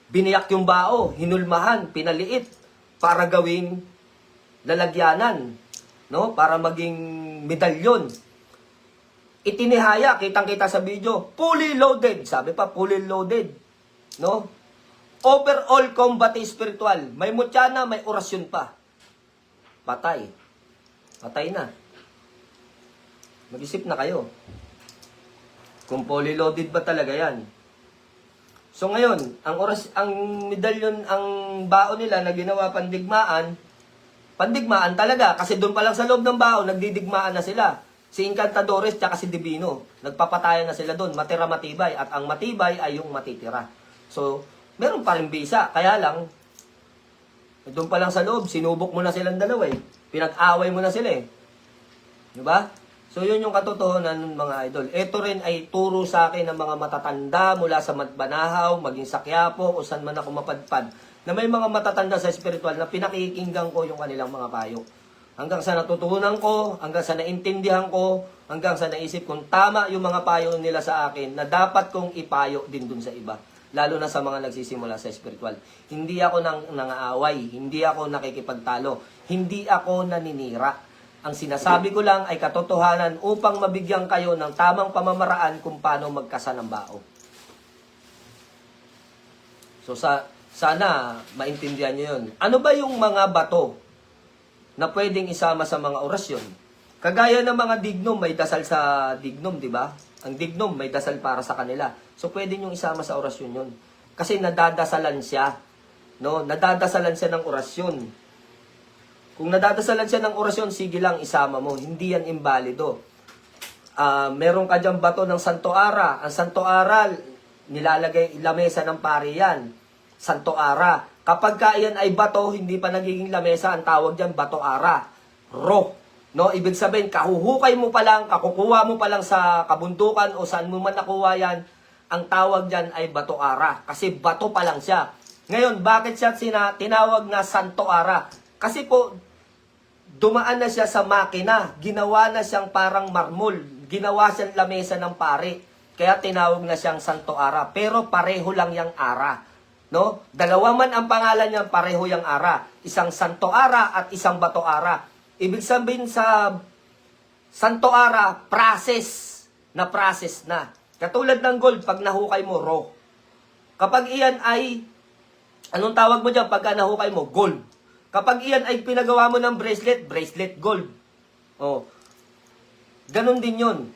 Speaker 1: Biniyak yung bao, hinulmahan, pinaliit para gawing lalagyanan, no? Para maging medalyon. Itinihaya, kitang-kita sa video, fully loaded. Sabi pa, fully loaded, no? Overall combat spiritual. May mutyana, may orasyon pa. Patay. Patay na. Mag-isip na kayo. Kung fully loaded ba talaga yan? So ngayon, ang medalyon, ang bao nila na ginawa pandigmaan talaga. Kasi doon pa lang sa loob ng bao, nagdidigmaan na sila. Si Encantadores tsaka si Divino. Nagpapatayan na sila doon. Matira matibay. At ang matibay ay yung matitira. So, meron pa rin bisa. Kaya lang, doon pa lang sa loob, sinubok mo na silang dalawa eh. Pinag-away mo na sila eh. Diba? So, yun yung katotohanan ng mga idol. Ito rin ay turo sa akin ng mga matatanda mula sa Banahaw, maging sa Quiapo, o saan man ako mapadpad, na may mga matatanda sa spiritual na pinakikinggan ko yung kanilang mga payo. Hanggang sa natutunan ko, hanggang sa naintindihan ko, hanggang sa naisip kong tama yung mga payo nila sa akin na dapat kong ipayo din dun sa iba. Lalo na sa mga nagsisimula sa spiritual. Hindi ako nangaaway, hindi ako nakikipagtalo, hindi ako naninira. Ang sinasabi ko lang ay katotohanan upang mabigyan kayo ng tamang pamamaraan kung paano magkasa ng bao. So sana maintindihan nyo yun. Ano ba yung mga bato na pwedeng isama sa mga orasyon? Kagaya ng mga dignom, may dasal sa dignom, di ba? Ang dignom, may dasal para sa kanila. So, pwede nyo isama sa orasyon yun. Kasi nadadasalan siya. No? Nadadasalan siya ng orasyon. Kung nadadasalan siya ng orasyon, sige lang, isama mo. Hindi yan imbalido. Meron ka dyan bato ng Santo Ara. Ang Santo Ara, nilalagay lamesa ng pari yan. Santo Ara. Kapag yan ay bato, hindi pa nagiging lamesa, ang tawag dyan, bato Ara. Ro. No, ibig sabihin, kahuhukay mo pa lang, kakukuha mo pa lang sa kabundukan o saan mo man nakuha yan, ang tawag dyan ay bato Ara. Kasi bato pa lang siya. Ngayon, bakit siya tinawag na Santo Ara? Kasi po, dumaan na siya sa makina. Ginawa na siyang parang marmol. Ginawa siyang lamesa ng pare. Kaya tinawag na siyang Santo Ara. Pero pareho lang yung Ara. No? Dalawa man ang pangalan niya, pareho yung Ara. Isang Santo Ara at isang Bato Ara. Ibig sabihin sa Santo Ara, process na. Katulad ng gold, pag nahukay mo, raw. Kapag iyan ay, anong tawag mo dyan pagka nahukay mo? Gold. Kapag iyan ay pinagawa mo ng bracelet gold. Oh. Ganon din yun.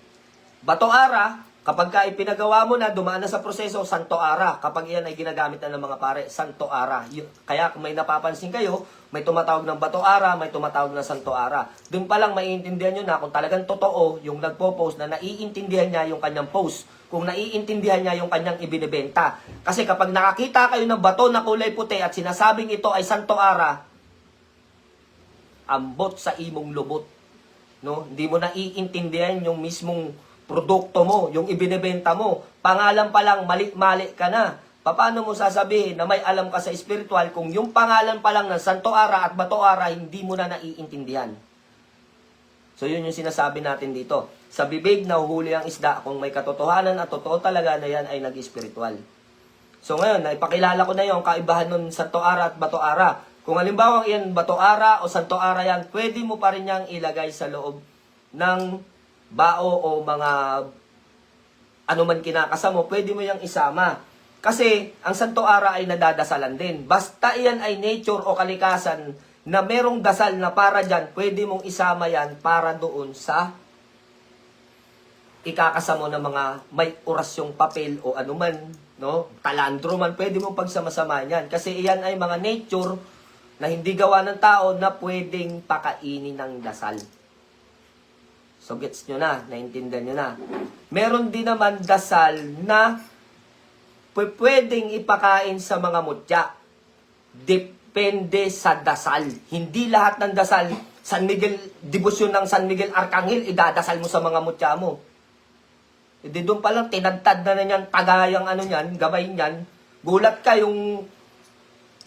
Speaker 1: Bato Ara, kapag ka ipinagawa mo na, dumaan na sa proseso, Santo Ara. Kapag iyan ay ginagamit na ng mga pare, Santo Ara. Kaya kung may napapansin kayo, may tumatawag ng Bato Ara, may tumatawag ng Santo Ara. Doon pa lang maiintindihan nyo na kung talagang totoo yung nagpo-post na naiintindihan niya yung kanyang post. Kung naiintindihan niya yung kanyang ibinibenta. Kasi kapag nakakita kayo ng bato na kulay puti at sinasabing ito ay Santo Ara, ambot sa imong lubot. No? Hindi mo naiintindihan yung mismong produkto mo, yung ibinebenta mo. Pangalan pa lang, mali-mali ka na. Paano mo sasabihin na may alam ka sa spiritual kung yung pangalan pa lang ng Santo Ara at Bato Ara hindi mo na naiintindihan? So yun yung sinasabi natin dito. Sa bibig nahuhuli ang isda kung may katotohanan at totoo talaga na yan ay nag-spiritual. So ngayon, naipakilala ko na yung kaibahan ng Santo Ara at Bato Ara. Kung halimbawa yan Bato Ara o Santo Ara yan, pwede mo pa rin yang ilagay sa loob ng bao o mga ano man kinakasa mo, pwede mo yang isama. Kasi ang Santo Ara ay nadadasalan din. Basta iyan ay nature o kalikasan na merong dasal na para dyan, pwede mong isama yan para doon sa ikakasa mo ng mga may orasyong papel o anuman, no? Talandro man, pwede mong pagsamasamahan yan. Kasi iyan ay mga nature na hindi gawa ng tao na pwedeng pakainin ng dasal. So, gets nyo na, naintindihan nyo na. Meron din naman dasal na pwedeng ipakain sa mga mutya. Depende sa dasal. Hindi lahat ng dasal, San Miguel, debosyon ng San Miguel Arcangel, idadasal mo sa mga mutya mo. Hindi doon palang tinadtad na niyan, tagayang ano niyan, gabay niyan. Gulat ka yung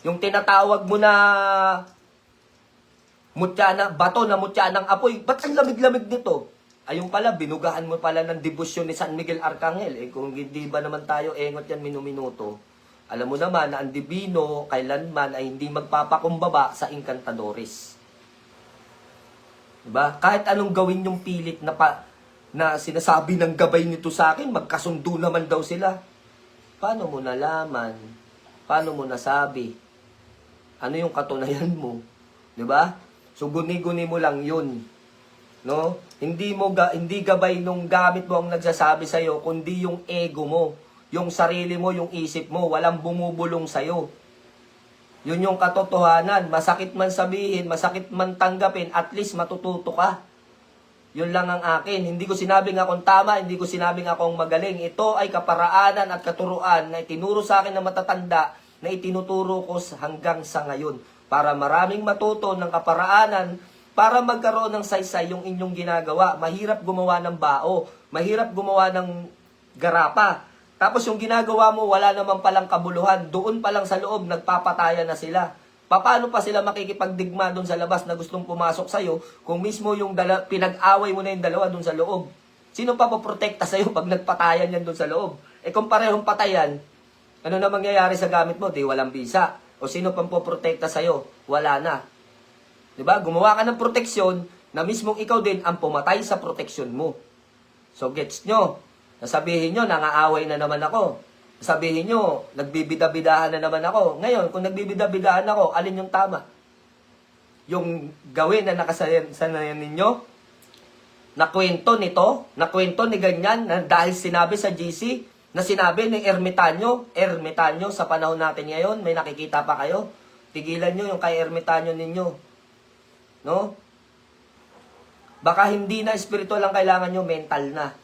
Speaker 1: tinatawag mo na mutya na, bato na mutya ng apoy. Ba't ang lamig-lamig nito? Ayun pala, binugahan mo pala ng debosyon ni San Miguel Arcangel. Eh kung hindi ba naman tayo engot yan minuminuto, alam mo naman na ang divino kailanman ay hindi magpapakumbaba sa inkantadores. Diba? Kahit anong gawin yung pilit na sinasabi ng gabay nito sa akin, magkasundo naman daw sila. Paano mo nalaman? Paano mo nasabi? Ano yung katunayan mo? 'Di ba? So guni-guni mo lang 'yun. No? Hindi gabay nung gamit mo ang nagsasabi sa iyo, kundi yung ego mo, yung sarili mo, yung isip mo, walang bumubulong sa iyo. 'Yun yung katotohanan. Masakit man sabihin, masakit man tanggapin, at least matututo ka. Yun lang ang akin. Hindi ko sinabing akong tama, hindi ko sinabing akong magaling. Ito ay kaparaanan at katuruan na itinuro sa akin ng matatanda na itinuturo ko hanggang sa ngayon. Para maraming matuto ng kaparaanan, para magkaroon ng saysay yung inyong ginagawa. Mahirap gumawa ng bao, mahirap gumawa ng garapa. Tapos yung ginagawa mo, wala naman palang kabuluhan. Doon pa lang sa loob, nagpapatayan na sila. Paano pa sila makikipagdigma doon sa labas na gustong pumasok sa'yo kung mismo yung pinag-away mo na yung dalawa doon sa loob? Sino pa poprotekta sa'yo pag nagpatayan yan doon sa loob? Eh kung parehong patayan, ano na mangyayari sa gamit mo? Di walang bisa. O sino pang poprotekta sa'yo? Wala na. Diba? Gumawa ka ng proteksyon na mismong ikaw din ang pumatay sa proteksyon mo. So gets nyo? Nasabihin nyo, nangaaway na naman ako. Sabihin nyo, nagbibida-bidahan na naman ako. Ngayon, kung nagbibida-bidahan ako, alin yung tama? Yung gawin na nakasanayan ninyo? Nakwento nito? Nakwento ni ganyan? Na dahil sinabi sa GC, na sinabi ni Ermitanyo sa panahon natin ngayon, may nakikita pa kayo? Tigilan nyo yung kay Ermitanyo ninyo. No? Baka hindi na spiritual ang kailangan nyo, mental na.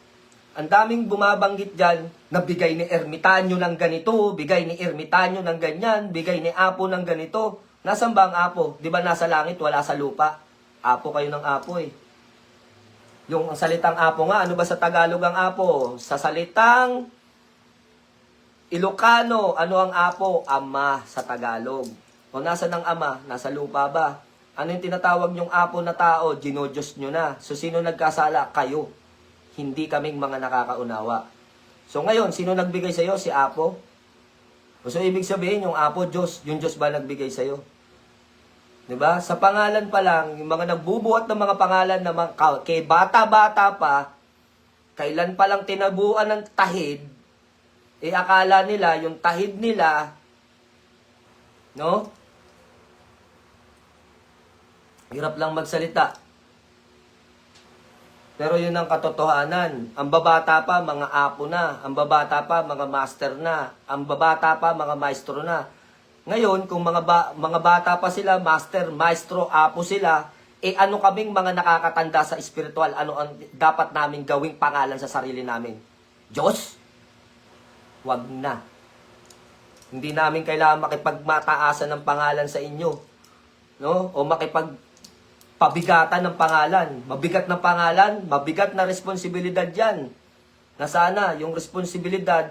Speaker 1: Ang daming bumabanggit dyan na bigay ni Ermitanyo ng ganito, bigay ni Ermitanyo ng ganyan, bigay ni Apo ng ganito. Nasaan ba ang Apo? Di ba nasa langit, wala sa lupa? Apo kayo ng Apo eh. Yung salitang Apo nga, ano ba sa Tagalog ang Apo? Sa salitang Ilocano, ano ang Apo? Ama sa Tagalog. O nasa ng Ama? Nasa lupa ba? Ano yung tinatawag nyong Apo na tao? Ginodiyos nyo na. So sino nagkasala? Kayo. Hindi kaming mga nakakaunawa. So ngayon, sino nagbigay sa iyo? Si Apo? So ibig sabihin, yung Apo, Diyos. Yung Diyos ba nagbigay sa iyo? Diba? Sa pangalan pa lang, yung mga nagbubuhat ng mga pangalan na kay bata-bata pa, kailan pa lang tinabuan ng tahid, akala nila, yung tahid nila, no? Hirap lang magsalita. Pero yun ang katotohanan. Ang babata pa, mga apo na. Ang babata pa, mga master na. Ang babata pa, mga maestro na. Ngayon, kung mga bata pa sila, master, maestro, apo sila, ano kaming mga nakakatanda sa spiritual? Ano ang dapat namin gawing pangalan sa sarili namin? Diyos? Wag na. Hindi namin kailangan makipagmataasan ng pangalan sa inyo. No? O pabigatan ng pangalan. Mabigat na pangalan, mabigat na responsibilidad yan. Na sana yung responsibilidad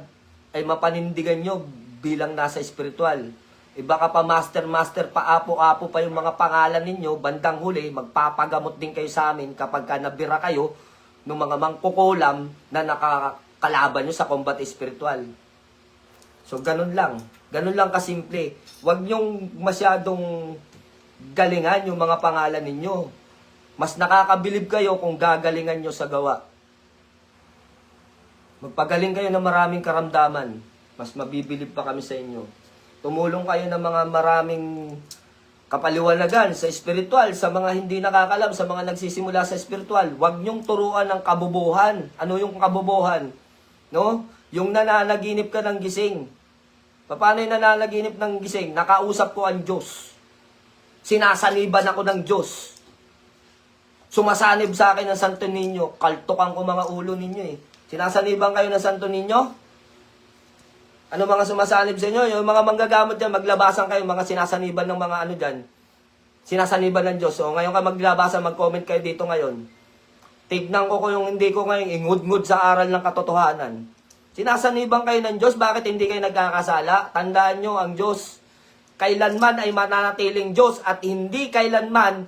Speaker 1: ay mapanindigan nyo bilang nasa spiritual. Baka pa master, pa apo-apo pa yung mga pangalan ninyo, bandang huli, magpapagamot din kayo sa amin kapag ka nabira kayo ng mga mangkukulam na nakakalaban nyo sa combat spiritual. So, ganun lang. Ganun lang kasimple. Huwag nyong masyadong galingan yung mga pangalan ninyo. Mas nakakabilib kayo kung gagalingan nyo sa gawa. Magpagaling kayo ng maraming karamdaman. Mas mabibilib pa kami sa inyo. Tumulong kayo ng mga maraming kapaliwanagan sa spiritual, sa mga hindi nakakalam, sa mga nagsisimula sa spiritual. Huwag nyong turuan ng kabubuhan. Ano yung kabubuhan? No? Yung nananaginip ka ng gising. Paano yung nananaginip ng gising? Nakausap ko ang Diyos. Sinasaniban ako ng Diyos. Sumasanib sa akin ng Santo Niño. Kaltukan ko mga ulo ninyo eh. Sinasaniban kayo ng Santo Niño? Ano mga sumasanib sa inyo? Yung mga manggagamot dyan, maglabasan kayo, mga sinasaniban ng mga ano dyan. Sinasaniban ng Diyos. So, ngayon ka maglabasan, mag-comment kayo dito ngayon. Tignan ko kung yung hindi ko ngayon ingud-ngud sa aral ng katotohanan. Sinasaniban kayo ng Diyos, bakit hindi kayo nagkakasala? Tandaan nyo, ang Diyos, kailanman ay mananatiling Diyos at hindi kailanman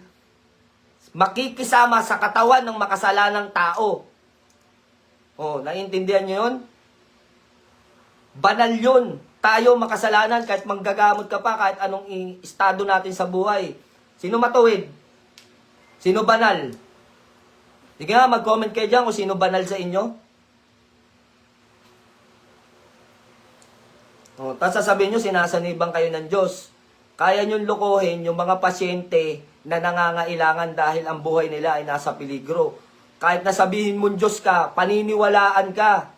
Speaker 1: makikisama sa katawan ng makasalanang tao. Oh, naiintindihan nyo yun? Banal yun. Tayo makasalanan kahit manggagamot ka pa, kahit anong estado natin sa buhay. Sino matuwid? Sino banal? Sige nga, mag-comment kayo dyan kung sino banal sa inyo. Oh, tapos sasabihin nyo, sinasaniban kayo ng Diyos. Kaya nyo lukuhin yung mga pasyente na nangangailangan dahil ang buhay nila ay nasa peligro. Kahit nasabihin mong Diyos ka, paniniwalaan ka.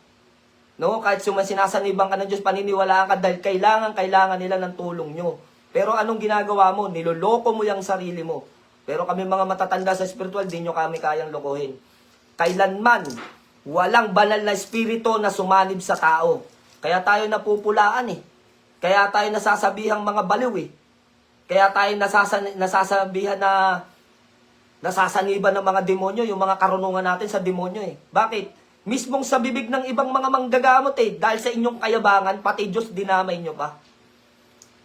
Speaker 1: No? Kahit sinasaniban ka ng Diyos, paniniwalaan ka dahil kailangan nila ng tulong nyo. Pero anong ginagawa mo? Niloloko mo yung sarili mo. Pero kami mga matatanda sa spiritual, di nyo kami kayang lokohin. Kailanman, walang banal na espiritu na sumanib sa tao. Kaya tayo napupulaan eh. Kaya tayo nasasabihang mga baliw eh. Kaya tayo nasasabihan na nasasaniban ng mga demonyo, yung mga karunungan natin sa demonyo eh. Bakit? Mismong sa bibig ng ibang mga manggagamot eh, dahil sa inyong kayabangan, pati Diyos dinamay nyo pa.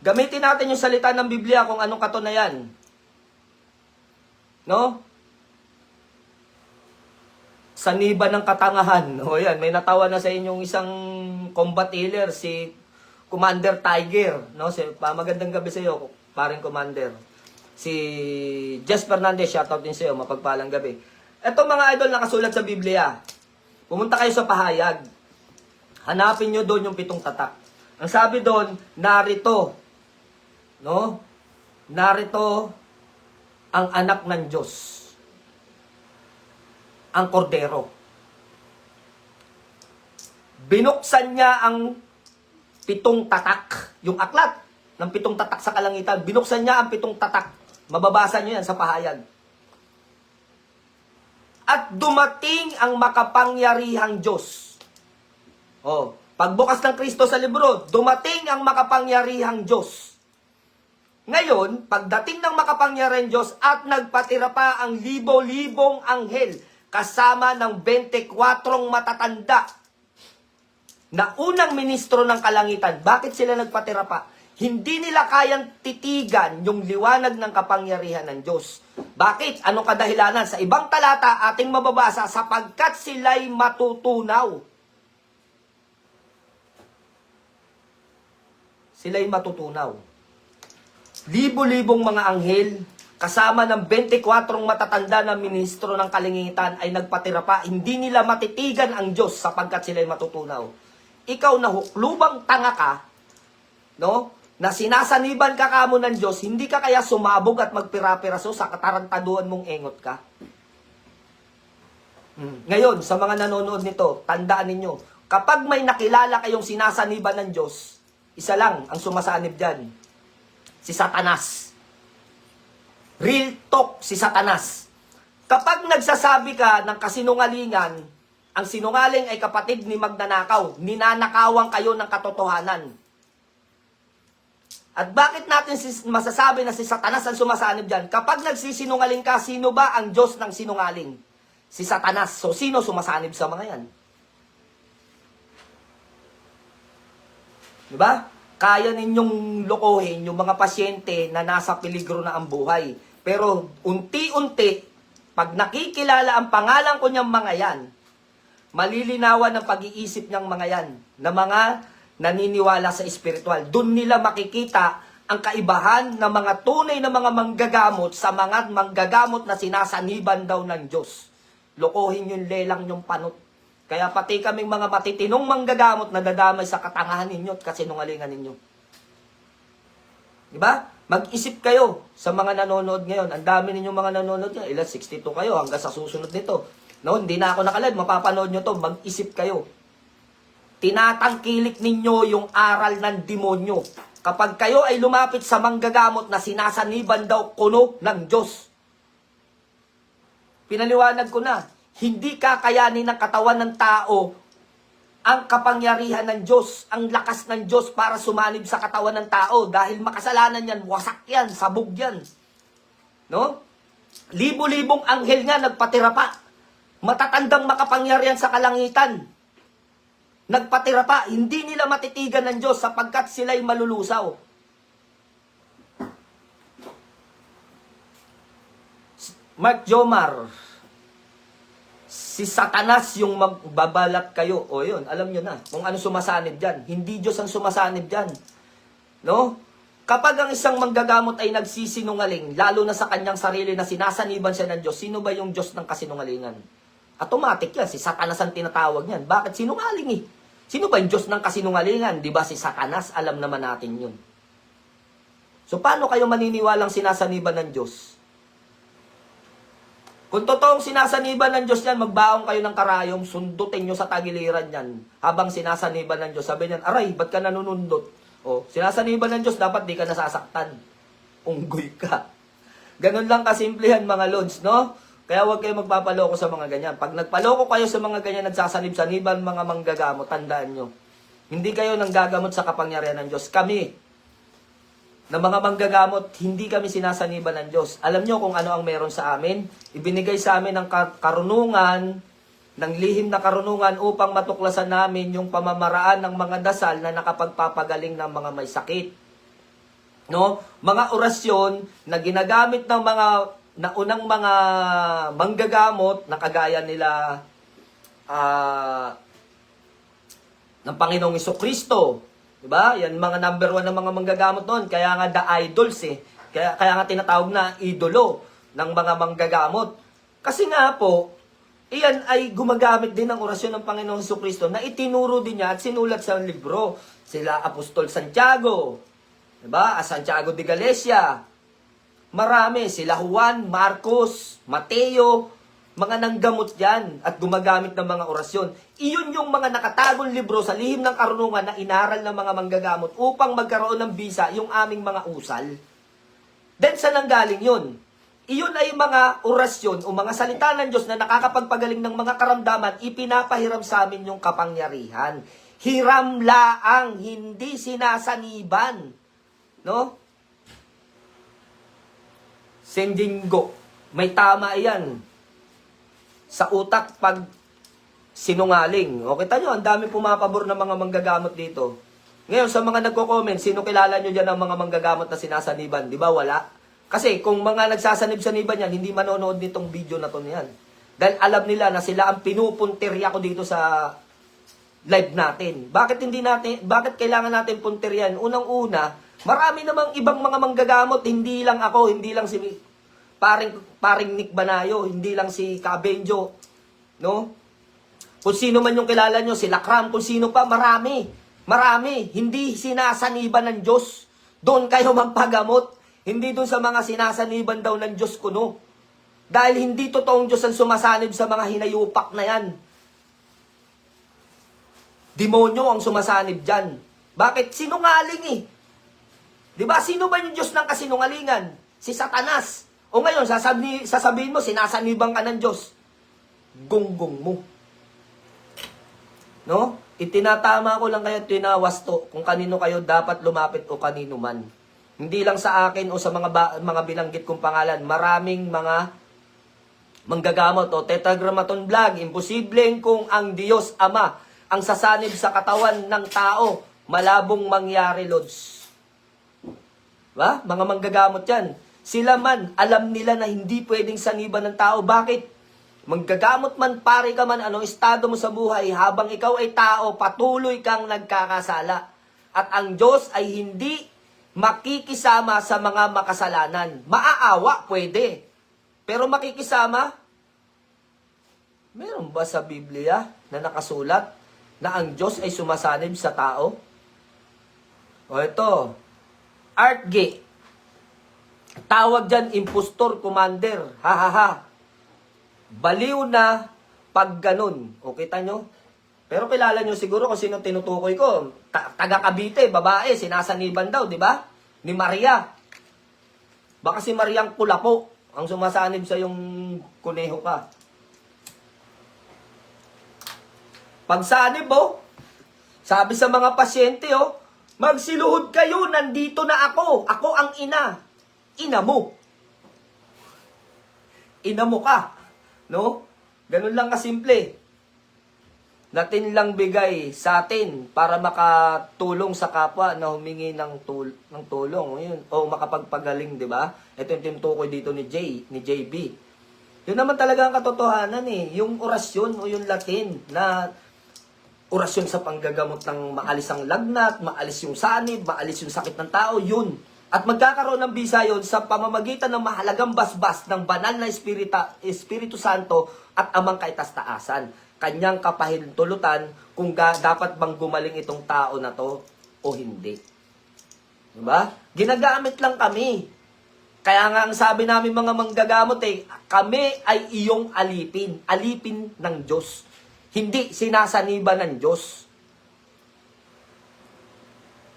Speaker 1: Gamitin natin yung salita ng Biblia kung anong katunayan. No? Saniba ng katangahan. O yan, may natawa na sa inyong isang combat healer, si Commander Tiger. No? Magandang gabi sa iyo, paring Commander. Si Jess Fernandez, shoutout din sa iyo, mapagpalang gabi. Ito mga idol nakasulat sa Biblia. Pumunta kayo sa pahayag. Hanapin nyo doon yung 7 tatak. Ang sabi doon, narito. No? Narito ang anak ng Diyos. Ang kordero. Binuksan niya ang 7 tatak. Yung aklat ng 7 tatak sa kalangitan. Binuksan niya ang 7 tatak. Mababasa nyo yan sa pahayag. At dumating ang makapangyarihang Diyos. Oh, pagbukas ng Kristo sa libro, dumating ang makapangyarihang Diyos. Ngayon, pagdating ng makapangyarihang Diyos at nagpatira pa ang libo-libong anghel kasama ng 24 matatanda na unang ministro ng kalangitan. Bakit sila nagpatira pa? Hindi nila kayang titigan yung liwanag ng kapangyarihan ng Diyos. Bakit? Anong kadahilanan? Sa ibang talata ating mababasa, sapagkat sila'y matutunaw. Sila'y matutunaw. Libo-libong mga anghel, kasama ng 24 matatanda na ministro ng kalangitan ay nagpatira pa. Hindi nila matitigan ang Diyos sapagkat sila'y matutunaw. Ikaw na huklubang tanga ka, no? Na sinasaniban ka kamo ng Diyos, hindi ka kaya sumabog at magpira-piraso sa katarantaduan mong engot ka? Ngayon, sa mga nanonood nito, tandaan ninyo, kapag may nakilala kayong sinasaniban ng Diyos, isa lang ang sumasanib dyan. Si Satanas. Real talk, si Satanas. Kapag nagsasabi ka ng kasinungalingan, ang sinungaling ay kapatid ni magnanakaw, ninanakawan kayo ng katotohanan. At bakit natin masasabi na si Satanas ang sumasanib dyan? Kapag nagsisinungaling ka, sino ba ang Diyos ng sinungaling? Si Satanas. So, sino sumasanib sa mga yan? Diba? Kaya ninyong lokohin yung mga pasyente na nasa peligro na ang buhay. Pero, unti-unti, pag nakikilala ang pangalan ko niyang mga yan, malilinawan ang pag-iisip niyang mga yan, na mga naniniwala sa espiritual. Doon nila makikita ang kaibahan ng mga tunay na mga manggagamot sa mga manggagamot na sinasaniban daw ng Diyos. Lokohin yung lelang yung panot. Kaya pati kaming mga matitinong manggagamot na dadamay sa katangahan ninyo at kasinungalingan ninyo. Diba? Mag-isip kayo sa mga nanonood ngayon. Ang dami ninyong mga nanonood ngayon. Ilan? 62 kayo hanggang sa susunod nito. No, hindi na ako nakalive. Mapapanood nyo to. Mag-isip kayo. tinatangkilik ninyo yung aral ng demonyo. Kapag kayo ay lumapit sa manggagamot na sinasaniban daw kuno ng Diyos. Pinaliwanag ko na, hindi kakayanin ng katawan ng tao ang kapangyarihan ng Diyos, ang lakas ng Diyos para sumanib sa katawan ng tao. Dahil makasalanan yan, wasak yan, sabog yan. No? Libo-libong anghel nga nagpatira pa. Matatandang makapangyarihan sa kalangitan. Nagpatira pa, hindi nila matitigan ng Diyos sapagkat sila'y malulusaw. Mark Jomar, si Satanas yung magbabalat kayo. O yun, alam nyo na kung ano sumasanib dyan. Hindi Diyos ang sumasanib dyan. No? Kapag ang isang manggagamot ay nagsisinungaling, lalo na sa kanyang sarili na sinasaniban siya ng Diyos, sino ba yung Diyos ng kasinungalingan? Automatic yan, si Satanas ang tinatawag niyan. Bakit sinungaling eh? Sino ba yung Diyos ng kasinungalingan? Di ba si Satanas? Alam naman natin yun. So paano kayo maniniwalang sinasaniban ng Diyos? Kung totoong sinasaniban ng Diyos yan, magbaong kayo ng karayom, sundutin nyo sa tagiliran yan. Habang sinasaniban ng Diyos, sabi niyan, aray, ba't ka nanunundot? O, sinasaniban ng Diyos, dapat di ka nasasaktan. Unggoy ka. Ganun lang kasimplihan mga lods, no? Kaya huwag kayo magpapaloko sa mga ganyan. Pag nagpaloko kayo sa mga ganyan, nagsasanib-saniban mga manggagamot, tandaan nyo. Hindi kayo nanggagamot sa kapangyarihan ng Diyos. Kami, na mga manggagamot, hindi kami sinasaniban ng Diyos. Alam nyo kung ano ang meron sa amin? Ibinigay sa amin ng karunungan, ng lihim na karunungan upang matuklasan namin yung pamamaraan ng mga dasal na nakapagpapagaling ng mga may sakit. No? Mga orasyon na ginagamit ng mga naunang mga manggagamot na kagaya nila ng Panginoong Jesucristo. Diba? Yan mga number 1 ng mga manggagamot noon. Kaya nga the idols eh. Kaya nga tinatawag na idolo ng mga manggagamot. Kasi nga po, iyan ay gumagamit din ng orasyon ng Panginoong Jesucristo na itinuro din niya at sinulat sa libro. Sila Apostol Santiago. Diba? Santiago de Galicia. Marami, sila Juan, Marcos, Mateo, mga nanggamot yan at gumagamit ng mga orasyon. Iyon yung mga nakatagong libro sa lihim ng karunungan na inaral ng mga manggagamot upang magkaroon ng bisa yung aming mga usal. Then saan nanggaling yun? Iyon ay mga orasyon o mga salita ng Diyos na nakakapagpagaling ng mga karamdaman, ipinapahiram sa amin yung kapangyarihan. Hiram laang, hindi sinasaniban. No? Sendinggo. May tama yan. Sa utak pag sinungaling. O kita nyo, ang dami pumapabor ng mga manggagamot dito. Ngayon, sa mga nagko-comment, sino kilala nyo dyan ng mga manggagamot na sinasaniban? Di ba wala? Kasi kung mga nagsasanib-saniban yan, hindi manonood nitong video na to niyan. Dahil alam nila na sila ang pinupuntirya ko dito sa live natin. Bakit kailangan natin puntiryan? Unang-una, marami namang ibang mga manggagamot, hindi lang ako, hindi lang si paring Nick Banayo, hindi lang si Cabenjo, no? Kung sino man yung kilala nyo, si Lakram, kung sino pa, marami, hindi sinasaniban ng Diyos. Doon kayo magpagamot, hindi doon sa mga sinasaniban daw ng Diyos kuno. Dahil hindi totoong Diyos ang sumasanib sa mga hinayupak na yan. Demonyo ang sumasanib dyan. Bakit? Sinungaling eh. Diba? Sino ba yung Diyos ng kasinungalingan? Si Satanas. O ngayon, sasabihin mo, sinasaniban ka ng Diyos. Gonggong mo. No? Itinatama ko lang kayo, tinawasto kung kanino kayo dapat lumapit o kanino man. Hindi lang sa akin o sa mga binanggit kong pangalan. Maraming mga manggagamot o Tetragrammaton Vlog. Imposibleng kung ang Diyos Ama ang sasanib sa katawan ng tao, malabong mangyari, Lods. Ba? Mga manggagamot yan. Sila man, alam nila na hindi pwedeng saniban ng tao. Bakit? Manggagamot man, pare ka man, anong estado mo sa buhay, habang ikaw ay tao, patuloy kang nagkakasala. At ang Diyos ay hindi makikisama sa mga makasalanan. Maaawa, pwede. Pero makikisama? Meron ba sa Biblia na nakasulat na ang Diyos ay sumasanib sa tao? O ito, Art G. Tawag dyan, impostor commander. Ha ha ha. Baliw na pag ganun. O kita nyo? Pero kilala nyo siguro kung sino tinutukoy ko. Taga Cavite, babae, sinasaniban daw, di ba? Ni Maria. Baka si Mariang Kulapo ang sumasanib sa yung kuneho ka. Pagsanib, oh, sabi sa mga pasyente, oh, magsiluhod kayo, nandito na ako. Ako ang ina. Ina mo. Ina mo ka. No? Ganun lang kasimple. Natin lang bigay sa atin para makatulong sa kapwa na humingi ng tulong. Yun. O makapagpagaling, di ba? Ito yung tinutukoy dito ni JB. Yun naman talaga ang katotohanan eh. Yung orasyon o yung Latin na orasyon sa panggagamot ng maalis ang lagnat, maalis yung sanib, maalis yung sakit ng tao, yun. At magkakaroon ng bisa yun sa pamamagitan ng mahalagang basbas ng banal na Espiritu Santo at amang kaitaas-taasan. Kanyang kapahintulutan kung dapat bang gumaling itong tao na to o hindi. Diba? Ginagamit lang kami. Kaya nga ang sabi namin mga manggagamot kami ay iyong alipin. Alipin ng Diyos. Hindi sinasaniban ng Diyos.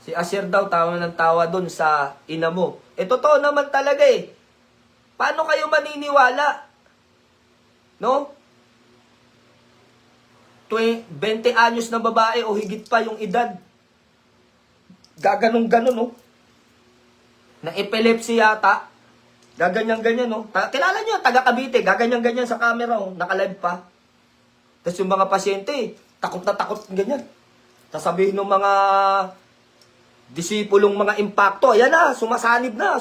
Speaker 1: Si Asher daw, tawa ng tawa dun sa ina mo. Totoo naman talaga eh. Paano kayo maniniwala? No? 20 anyos na babae o higit pa yung edad. Gaganong-ganon, no? Na epilepsy yata. Gaganyan-ganyan, no? Kilala nyo, taga Cavite, gaganyan-ganyan sa camera, oh. Nakalive pa. Tapos yung mga pasyente, takot na takot, ganyan. Sasabihin ng mga disipulong mga impacto, ayan na, sumasanib na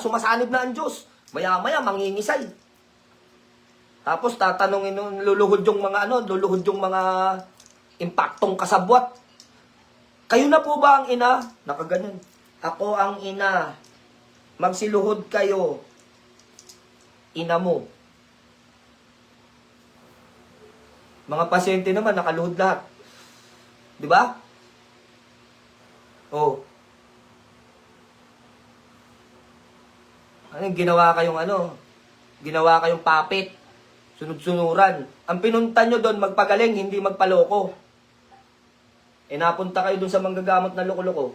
Speaker 1: ang Diyos. Maya-maya, mangingisay. Tapos tatanungin, luluhod yung mga impaktong kasabwat. Kayo na po ba ang ina? Nakaganyan. Ako ang ina. Magsiluhod kayo. Ina mo. Mga pasyente naman, nakaluhod lahat. Di ba? Oh. Ginawa kayong puppet. Sunod-sunuran. Ang pinunta nyo doon, magpagaling, hindi magpaloko. Napunta kayo doon sa manggagamot na loko-loko.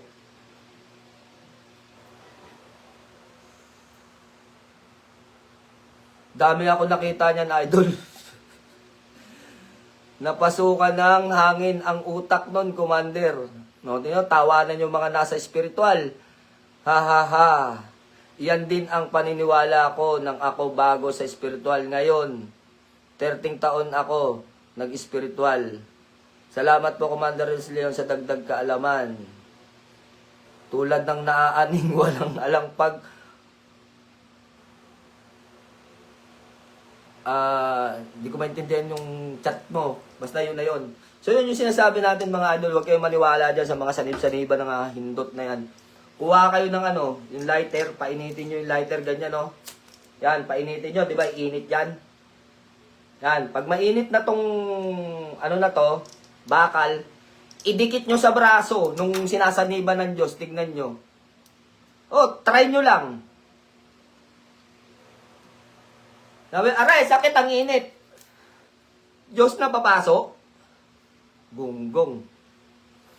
Speaker 1: Dami ako nakita niyan, idol. Napasukan ng hangin ang utak nun, commander. No, tawanan yung mga nasa spiritual. Ha ha ha. Yan din ang paniniwala ko nang ako bago sa spiritual ngayon. 13 taon ako nag-spiritual. Salamat po, Commander Leon, sa dagdag kaalaman. Tulad ng naaaning walang alang pag hindi ko maintindihan yung chat mo. Basta yun na yun. So yun yung sinasabi natin mga idol. Huwag kayong maniwala dyan sa mga sanib-saniba ng hindot na yan. Kuha kayo ng yung lighter. Painitin nyo yung lighter ganyan, no? Yan, painitin nyo. Diba, init yan? Yan. Pag mainit na tong na to, bakal, idikit nyo sa braso nung sinasaniba ng Diyos. Tignan nyo. Oh, try nyo lang. Sabi, aray, sakit ang init. Diyos na papasok. Gunggong.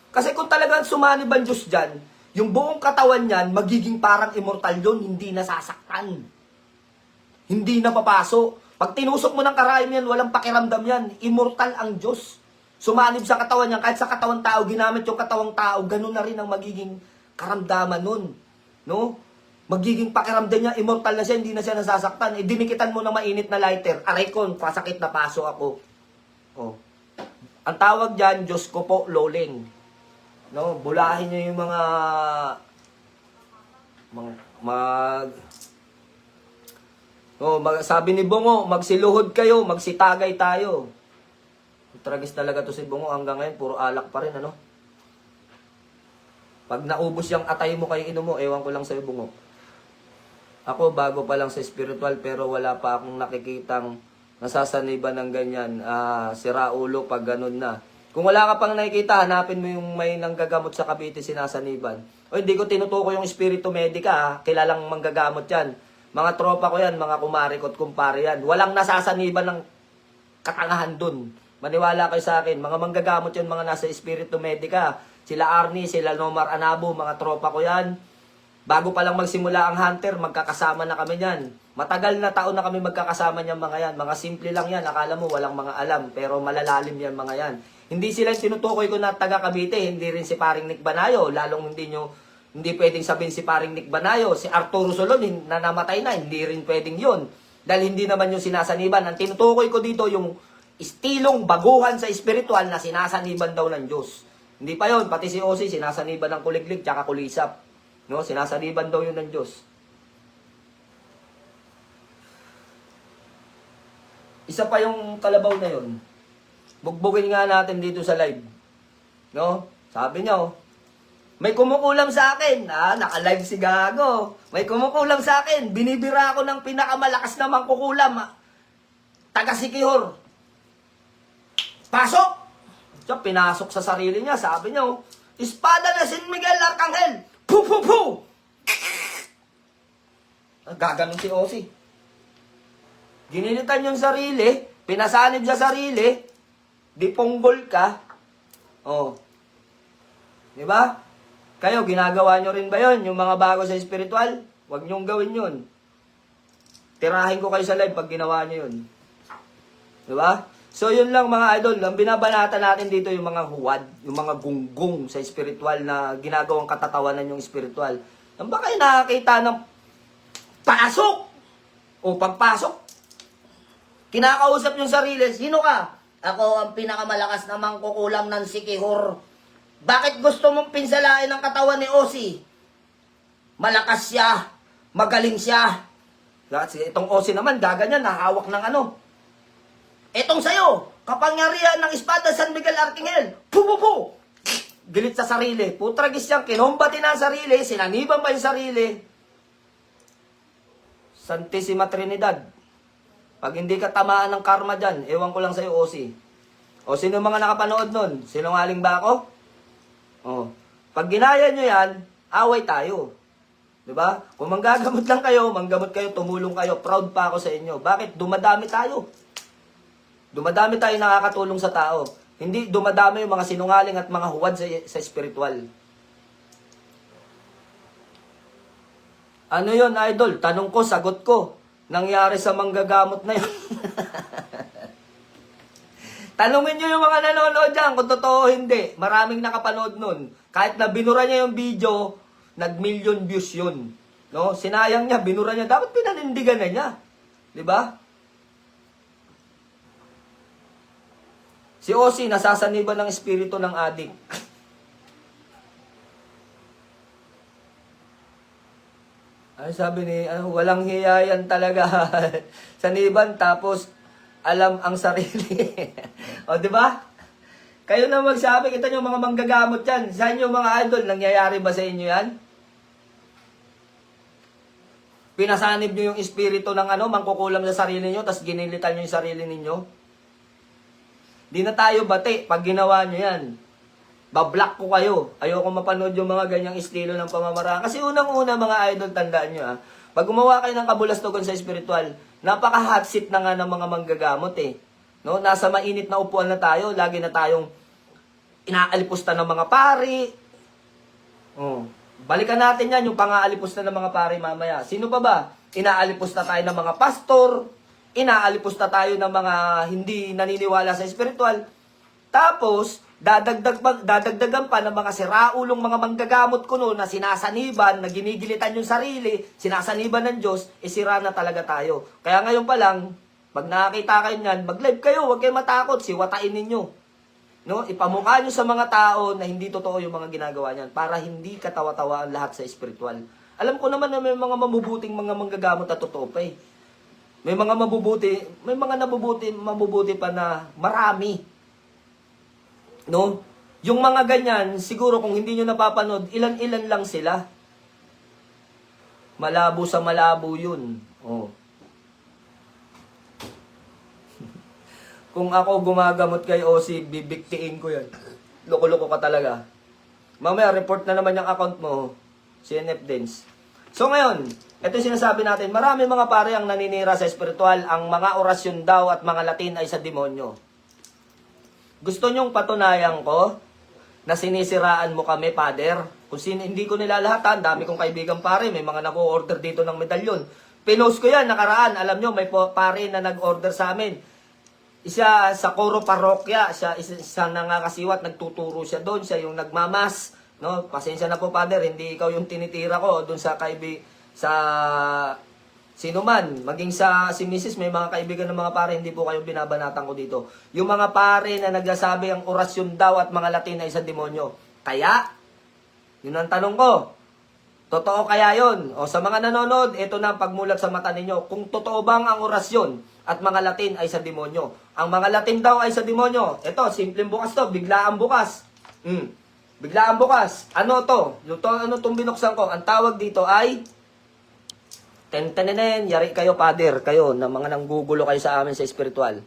Speaker 1: Kasi kung talagang sumanib ang Diyos dyan, yung buong katawan niyan, magiging parang immortal yun, hindi nasasaktan. Hindi na papasok. Pag tinusok mo ng karayom yan, walang pakiramdam yan. Immortal ang Diyos. Sumanib sa katawan niya, kahit sa katawang tao, ginamit yung katawang tao, ganun na rin ang magiging karamdaman nun. No? Magiging pakiramdam niya, immortal na siya, hindi na siya nasasaktan. Dinikitan mo ng mainit na lighter. Aray ko, pasakit na paso ako. Oh. Ang tawag dyan, Diyos ko po, loling. No? Bulahin niyo yung sabi ni Bungo, magsiluhod kayo, magsitagay tayo. Tragis talaga to si Bungo hanggang ngayon, puro alak pa rin, ano? Pag naubos yung atay mo kay ino mo, ewan ko lang sa'yo, Bungo. Ako, bago pa lang sa spiritual, pero wala pa akong nakikitang nasasaniban ng ganyan. Sira ulo pag ganun na. Kung wala ka pang nakikita, hanapin mo yung may nanggagamot sa Cavite sinasaniban. O hindi ko tinutuko yung espiritu medika, kilalang manggagamot yan. Mga tropa ko yan, mga kumari ko at kumpare yan. Walang nasasaniban ng katangahan dun. Maniwala kayo sa akin. Mga manggagamot yun, mga nasa Espiritu Medica. Sila Arnie, sila Nomar Anabo, mga tropa ko yan. Bago pa lang magsimula ang Hunter, magkakasama na kami yan. Matagal na taon na kami magkakasama niyan mga yan. Mga simple lang yan. Akala mo walang mga alam. Pero malalalim yan mga yan. Hindi sila tinutukoy ko na taga Cavite. Hindi rin si paring Nick Banayo. Lalong hindi pwedeng sabihin si paring Nick Banayo. Si Arturo Solon na namatay na. Hindi rin pwedeng yun. Dahil hindi naman yung sinasaniban. Ang tinutukoy ko dito yung istilong baguhan sa espiritual na sinasaniban daw ng Diyos. Hindi pa yon. Pati si Osi sinasaniban ng kuliglig tsaka kulisap. No, sinasaniban daw yun ng Diyos. Isa pa yung kalabaw na yun. Bugbugin nga natin dito sa live. No? Sabi niya, oh, may kumukulam sa akin. Naka-live si Gago. May kumukulam sa akin. Binibira ako ng pinakamalakas na mangkukulam. Taga Sikihor. Pasok! So, pinasok sa sarili niya. Sabi niya, oh, espada na San Miguel Arcangel. Pu, pu, pu! Gaganon si Osi. Ginilitan yung sarili, pinasanib sa sarili, di punggol ka. Oh. Di ba? Kayo, ginagawa nyo rin ba yon? Yung mga bago sa spiritual? Huwag nyong gawin yun. Tirahin ko kayo sa live pag ginawa nyo yun. Di ba? So, yun lang mga idol. Ang binabanata natin dito yung mga huwad, yung mga gunggong sa spiritual na ginagawang katatawanan yung spiritual. Ang ba kayo nakakita ng pasok? O pagpasok, kinakausap yung sarili, sino ka? Ako ang pinakamalakas na mangkukulam ng Sikihor. Bakit gusto mong pinsalain ang katawan ni Osi? Malakas siya, magaling siya. Itong Osi naman, gaganyan, nahawak ng ano. Etong sayo, kapangyarihan ng espada San Miguel Arcangel. Pu, pu, pu! Gilit sa sarili. Putragis siyang kinumbati na ang sarili, sinaniban pa yung sarili. Santissima Trinidad. Pag hindi ka tamaan ng karma dyan, ewan ko lang sa'yo, Osi. O, sino mga nakapanood nun? Sinungaling ba ako? O, pag ginaya nyo yan, away tayo. Diba? Kung manggagamot lang kayo, manggamot kayo, tumulong kayo, proud pa ako sa inyo. Bakit? Dumadami tayo. Dumadami tayo nakakatulong sa tao. Hindi dumadami yung mga sinungaling at mga huwad sa spiritual. Ano yon idol? Tanong ko, sagot ko. Nangyari sa manggagamot na yun. Tanungin nyo yung mga nanonood dyan kung totoo o hindi. Maraming nakapanood nun. Kahit na binura niya yung video, nag-million views yun. No? Sinayang niya, binura niya. Dapat pinanindigan na niya. Diba? Si Osi, nasasaniban ng espiritu ng adik. Ay, sabi ni, walang hiyayan talaga. Saniban, tapos alam ang sarili. O, di ba? Kayo na magsabi, kita nyo mga manggagamot yan. Sa inyo mga idol, nangyayari ba sa inyo yan? Pinasanib nyo yung espiritu ng mangkukulam sa sarili nyo, tapos ginilitan nyo yung sarili ninyo. Di na tayo bati pag ginawa nyo yan. Bablock ko kayo. Ayoko mapanood yung mga ganyang estilo ng pamamaraan. Kasi unang-una mga idol, tandaan nyo pag gumawa kayo ng kabulastogan sa spiritual, napaka-hot seat na nga ng mga manggagamot No? Nasa mainit na upuan na tayo. Lagi na tayong inaalipusta ng mga pari. Oh. Balikan natin yan, yung pang-aalipusta ng mga pari mamaya. Sino pa ba? Inaalipusta tayo ng mga pastor. Inaalipusta tayo ng mga hindi naniniwala sa spiritual. Tapos, dadagdagan pa ng mga siraulong mga manggagamot kuno na sinasaniban, na ginigilitan yung sarili, sinasaniban ng Diyos, sira na talaga tayo. Kaya ngayon pa lang, pag nakakita kayo niyan, mag-live kayo, huwag kayo matakot, siwatain ninyo. No? Ipamukha nyo sa mga tao na hindi totoo yung mga ginagawa niyan para hindi katawa-tawa ang lahat sa spiritual. Alam ko naman na may mga mabubuting mga manggagamot na totoo pa May mga mabubuti pa na marami. No? Yung mga ganyan, siguro kung hindi nyo napapanood, ilan-ilan lang sila. Malabo sa malabo yun. Oh. Kung ako gumagamot kay Osi, bibiktiin ko yan. Loko-loko ka talaga. Mamaya, report na naman yung account mo. CNF Dance. So ngayon, ito yung sinasabi natin, marami mga pare ang naninira sa spiritual, ang mga orasyon daw at mga Latin ay sa demonyo. Gusto nyong patunayan ko na sinisiraan mo kami, Father? Kung hindi ko nilalahatan, dami kong kaibigan pare, may mga nag-order dito ng medalyon. Pinost ko yan, nakaraan. Alam nyo, may pare na nag-order sa amin. Isa sa Coro Parokya, siya isa nangakasiwat, nagtuturo siya doon, siya yung nagmamas. No, pasensya na po, Father, hindi ikaw yung tinitira ko doon sa sa sino man, maging sa si Mrs. may mga kaibigan ng mga pare, hindi po kayo binabanatan ko dito. Yung mga pare na nagsasabi ang orasyon daw at mga Latin ay sa demonyo. Kaya, yun ang tanong ko. Totoo kaya yun? O sa mga nanonood, ito na ang pagmulat sa mata ninyo. Kung totoo bang ang orasyon at mga Latin ay sa demonyo. Ang mga Latin daw ay sa demonyo. Ito, simpleng bukas to, biglaan bukas. Biglaan bukas. Ano to? Ano itong binuksan ko? Ang tawag dito ay tentenenen, yari kayo, Father, kayo, na mga nanggugulo kayo sa amin sa espiritual.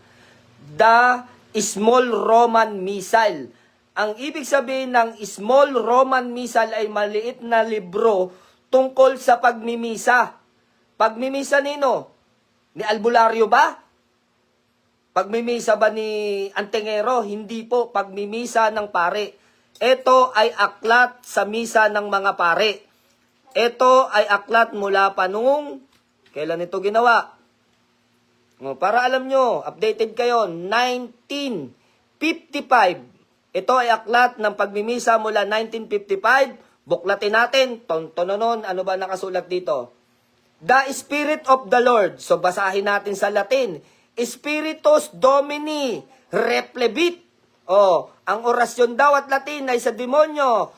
Speaker 1: The Small Roman Missal. Ang ibig sabihin ng Small Roman Missal ay maliit na libro tungkol sa pagmimisa. Pagmimisa nino? Ni albularyo ba? Pagmimisa ba ni Antingero? Hindi po, pagmimisa ng pare. Ito ay aklat sa misa ng mga pare. Ito ay aklat mula pa nung, kailan ito ginawa? Para alam nyo, updated kayo, 1955. Ito ay aklat ng pagmimisa mula 1955. Buklatin natin, tontononon, ano ba nakasulat dito? The Spirit of the Lord. So basahin natin sa Latin. Spiritus Domini Replevit. Ang orasyon daw at Latin ay sa demonyo.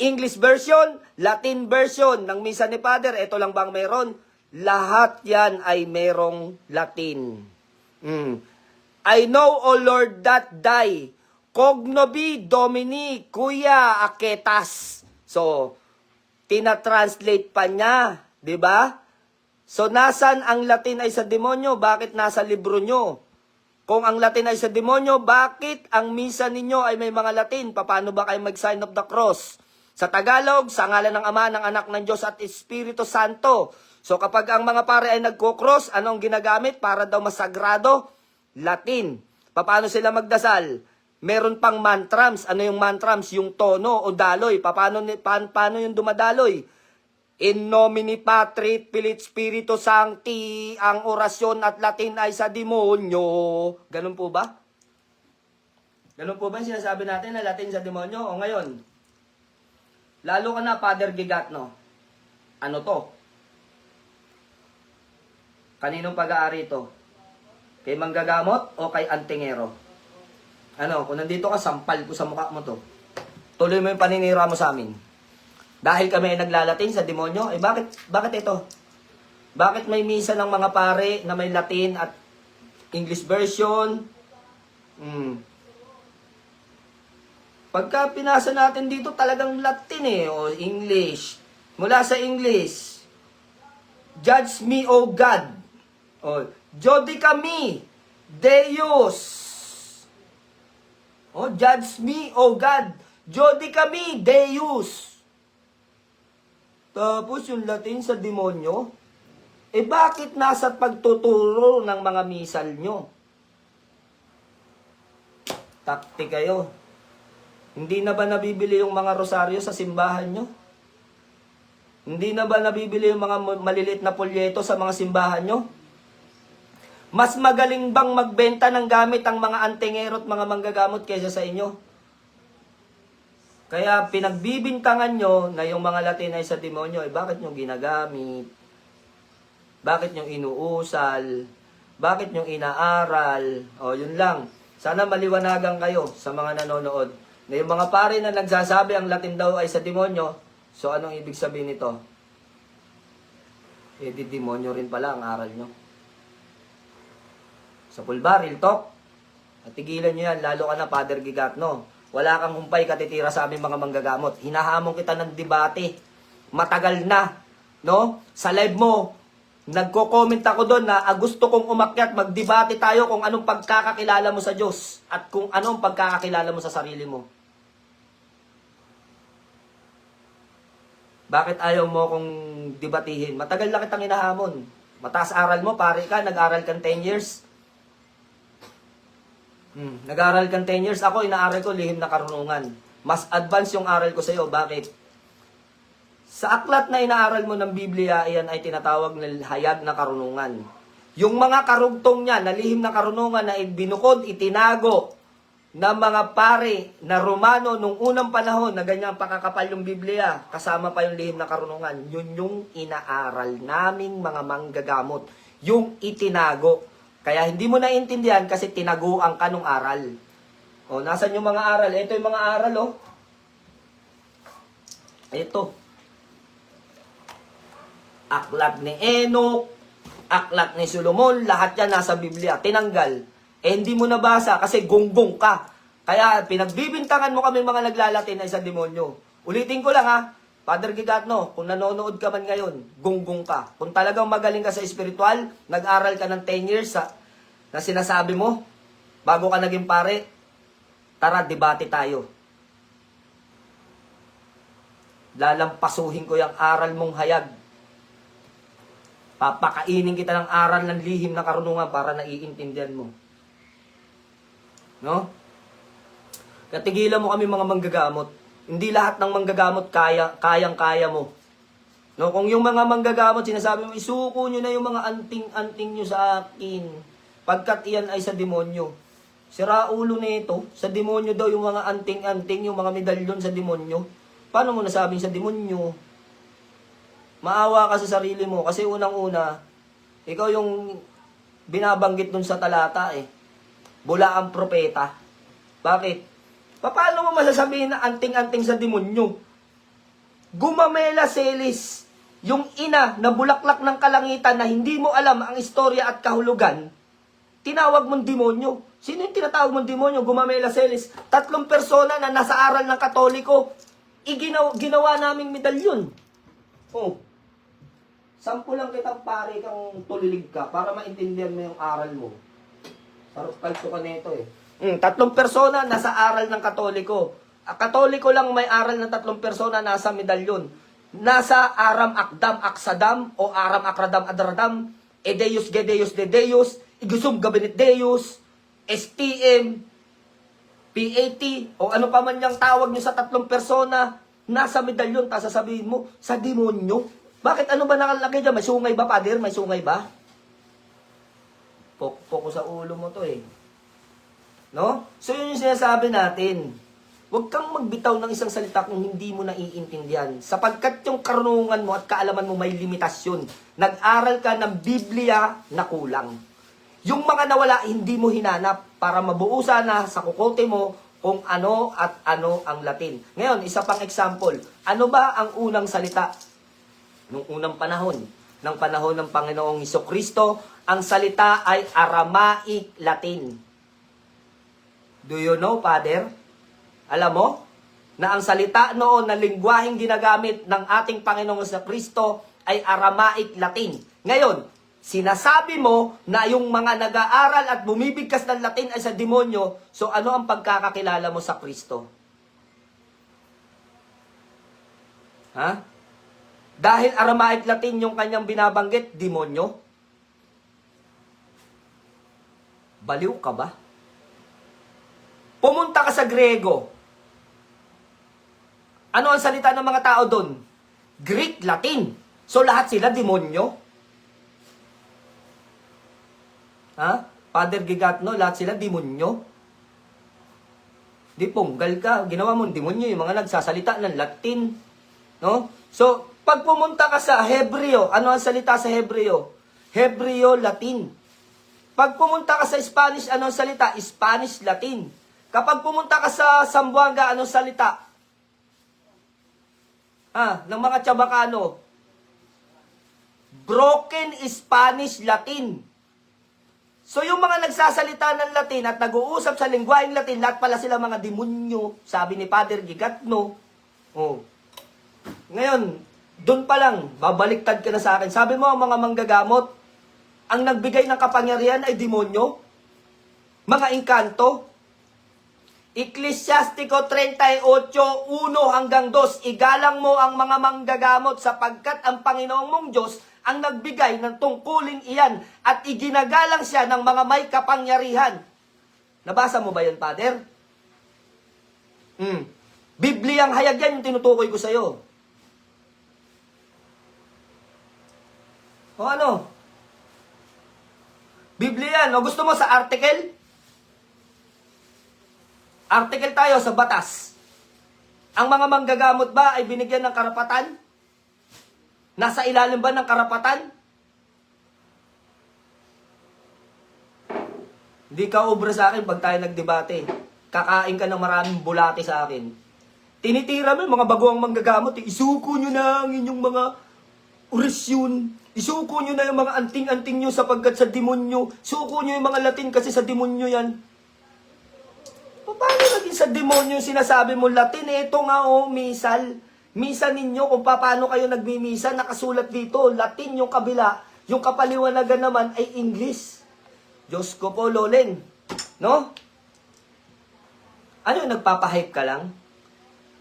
Speaker 1: English version, Latin version ng misa ni Father, ito lang bang meron? Lahat yan ay merong Latin. I know, O Lord, that thy cognobi Domini cuia acetas. So, tinatranslate pa niya, di ba? So, nasan ang Latin ay sa demonyo? Bakit nasa libro nyo? Kung ang Latin ay sa demonyo, bakit ang misa ninyo ay may mga Latin? Paano ba kayo mag-sign of the cross? Sa Tagalog, sa ngalan ng Ama, ng Anak, ng Diyos at Espiritu Santo. So kapag ang mga pare ay nagko-cross, anong ginagamit para daw masagrado? Latin. Paano sila magdasal? Meron pang mantrams. Ano yung mantrams? Yung tono o daloy. Paano yung dumadaloy? In nomine Patri, Filii, Spiritu Sancti, ang orasyon at Latin ay sa demonyo. Ganun po ba? Ganun po ba yung sinasabi natin na Latin sa demonyo? O ngayon, lalo ka na, Father Gigatno. Ano to? Kaninong pag-aari ito? Kay Manggagamot o kay Antingero? Ano, kung nandito ka, sampal ko sa mukha mo to. Tuloy mo yung paninira mo sa amin. Dahil kami ay naglalatin sa demonyo, bakit ito? Bakit may misa ng mga pare na may Latin at English version? Pagka pinasa natin dito, talagang Latin o English. Mula sa English, judge me, O God. Judicami, Deus. Judge me, O God. Judicami, Deus. Tapos yung Latin sa demonyo, bakit nasa pagtuturo ng mga misal nyo? Takti kayo. Hindi na ba nabibili yung mga rosaryo sa simbahan nyo? Hindi na ba nabibili yung mga maliliit na polyeto sa mga simbahan nyo? Mas magaling bang magbenta ng gamit ang mga antingero at mga manggagamot kaysa sa inyo? Kaya pinagbibintangan nyo na yung mga Latin ay sa demonyo, bakit nyo ginagamit? Bakit nyo inuusal? Bakit nyo inaaral? Yun lang. Sana maliwanagan kayo sa mga nanonood. Na yung mga pare na nagsasabi ang Latin daw ay sa demonyo, so anong ibig sabihin nito? Di demonyo rin pala ang aral nyo. Sa pulbaril, talk. At tigilan nyo yan, lalo ka na, Father Gigatno. Wala kang humpay katitira sa aming mga manggagamot. Hinahamon kita ng debate. Matagal na. No? Sa live mo, nagko-comment ako doon na gusto kong umakyat, magdebate tayo kung anong pagkakakilala mo sa Diyos at kung anong pagkakakilala mo sa sarili mo. Bakit ayaw mo kong debatihin? Matagal na kitang hinahamon. Mataas aral mo, pare ka, nag-aral kang 10 years. Nag-aaral kang 10 years. Ako, inaaral ko lihim na karunungan. Mas advance yung aral ko sa'yo. Bakit? Sa aklat na inaaral mo ng Biblia, iyan ay tinatawag na hayag na karunungan. Yung mga karugtong niya, na lihim na karunungan na binukod, itinago ng mga pare na Romano nung unang panahon na ganyan pakakapal yung Biblia, kasama pa yung lihim na karunungan, yun yung inaaral naming mga manggagamot. Yung itinago. Kaya hindi mo naiintindihan kasi tinaguan ka nung aral. O, nasan yung mga aral? Ito yung mga aral, oh. Ito. Aklat ni Enoch, aklat ni Solomon, lahat yan nasa Biblia. Tinanggal. Hindi mo nabasa kasi gunggong ka. Kaya pinagbibintangan mo kami mga naglalatin na isang demonyo. Ulitin ko lang ha, Father Gigatno, kung nanonood ka man ngayon, gunggong ka. Kung talagang magaling ka sa espiritual, nag-aral ka ng 10 years na sinasabi mo, bago ka naging pare, tara, debate tayo. Lalampasuhin ko yung aral mong hayag. Papakainin kita ng aral ng lihim na karunungan para naiintindihan mo. No? Katigilan mo kami mga manggagamot. Hindi lahat ng manggagamot kayang-kaya mo. No? Kung yung mga manggagamot, sinasabi mo, isuko nyo na yung mga anting-anting nyo sa akin. Pagkat iyan ay sa demonyo. Sira ulo nito, sa demonyo daw yung mga anting-anting, yung mga medalyon sa demonyo. Paano mo nasabing sa demonyo? Maawa ka sa sarili mo kasi unang-una, ikaw yung binabanggit dun sa talata eh. Bula ang propeta. Bakit? Paano mo masasabihin na anting-anting sa demonyo? Gumamela Celis, yung ina na bulaklak ng kalangitan na hindi mo alam ang istorya at kahulugan, tinawag mong demonyo. Sino yung tinatawag mong demonyo? Gumamela Celis. 3 persona na nasa aral ng Katoliko, ginawa naming medalyon. Oh. 10 lang kitang pare kang tulilig ka para maintindihan mo yung aral mo. Sarap kalso ka nito eh. 3 persona nasa aral ng Katoliko. Katoliko lang may aral ng 3 persona nasa medalyon. Nasa Aram Akdam Aksadam o Aram Akradam Adradam, Edeus Gedeus Dedeus, Igusum Gabinet Deus, STM, PAT, o ano pa man yung tawag nyo sa 3 persona, nasa medalyon, tapos sasabihin mo, sa demonyo. Bakit? Ano ba nakalagay dyan? May sungay ba, Father? May sungay ba? Poko sa ulo mo to eh. No? So yun yung sinasabi natin. Huwag kang magbitaw ng isang salita kung hindi mo naiintindihan. Sapagkat yung karunungan mo at kaalaman mo may limitasyon. Nag-aral ka ng Biblia na kulang. Yung mga nawala, hindi mo hinanap para mabuusan na sa kukote mo kung ano at ano ang Latin. Ngayon, isa pang example. Ano ba ang unang salita? Nung unang panahon, ng panahon ng Panginoong Hesukristo, ang salita ay Aramaic Latin. Do you know, Father? Alam mo, na ang salita noon na lingwaheng ginagamit ng ating Panginoong Hesukristo ay Aramaic Latin. Ngayon, sinasabi mo na yung mga nag-aaral at bumibigkas ng Latin ay sa demonyo, so ano ang pagkakakilala mo sa Kristo? Ha? Dahil Aramaic Latin yung kanyang binabanggit, demonyo? Baliw ka ba? Pumunta ka sa Grego. Ano ang salita ng mga tao doon? Greek, Latin. So lahat sila demonyo? Ha? Father Gigatno, lahat sila demonyo? Di ponggal ka. Ginawa mo demonyo yung mga nagsasalita ng Latin. No? So, pag pumunta ka sa Hebreo, ano ang salita sa Hebreo? Hebreo, Latin. Pag pumunta ka sa Spanish, ano ang salita? Spanish, Latin. Kapag pumunta ka sa Zamboanga, ano ang salita? Ng mga Chabacano. Broken Spanish, Latin. So yung mga nagsasalita ng Latin at nag-uusap sa lingwaheng Latin, lahat pala sila mga demonyo, sabi ni Father Gigatno. Oh. Ngayon, doon pa lang, babaliktad ka na sa akin. Sabi mo, ang mga manggagamot, ang nagbigay ng kapangyarihan ay demonyo? Mga engkanto? Ecclesiastico 38:1 hanggang 2, igalang mo ang mga manggagamot sapagkat ang Panginoong mong Diyos ang nagbigay ng tungkulin iyan at iginagalang siya ng mga may kapangyarihan. Nabasa mo ba yan, Father? Bibliang hayag yan yung tinutukoy ko sa'yo. O ano? Biblia yan. O gusto mo sa article? Article tayo sa batas. Ang mga manggagamot ba ay binigyan ng karapatan? Nasa ilalim ba ng karapatan? Hindi ka obra sa akin pag tayo nagdebate. Kakain ka ng maraming bulate sa akin. Tinitira mo yung mga baguang manggagamot. Isuko nyo na ang inyong mga orisyon. Isuko nyo na yung mga anting-anting nyo sapagkat sa demonyo. Suko nyo yung mga Latin kasi sa demonyo yan. Paano naging sa demonyo yung sinasabi mo Latin? Ito nga misal. Misa ninyo kung paano kayo nagmimisa. Nakasulat dito, Latin yung kabila. Yung kapaliwanagan naman ay English. Diyos ko po, Loleng. No? Ano yung nagpapahype ka lang?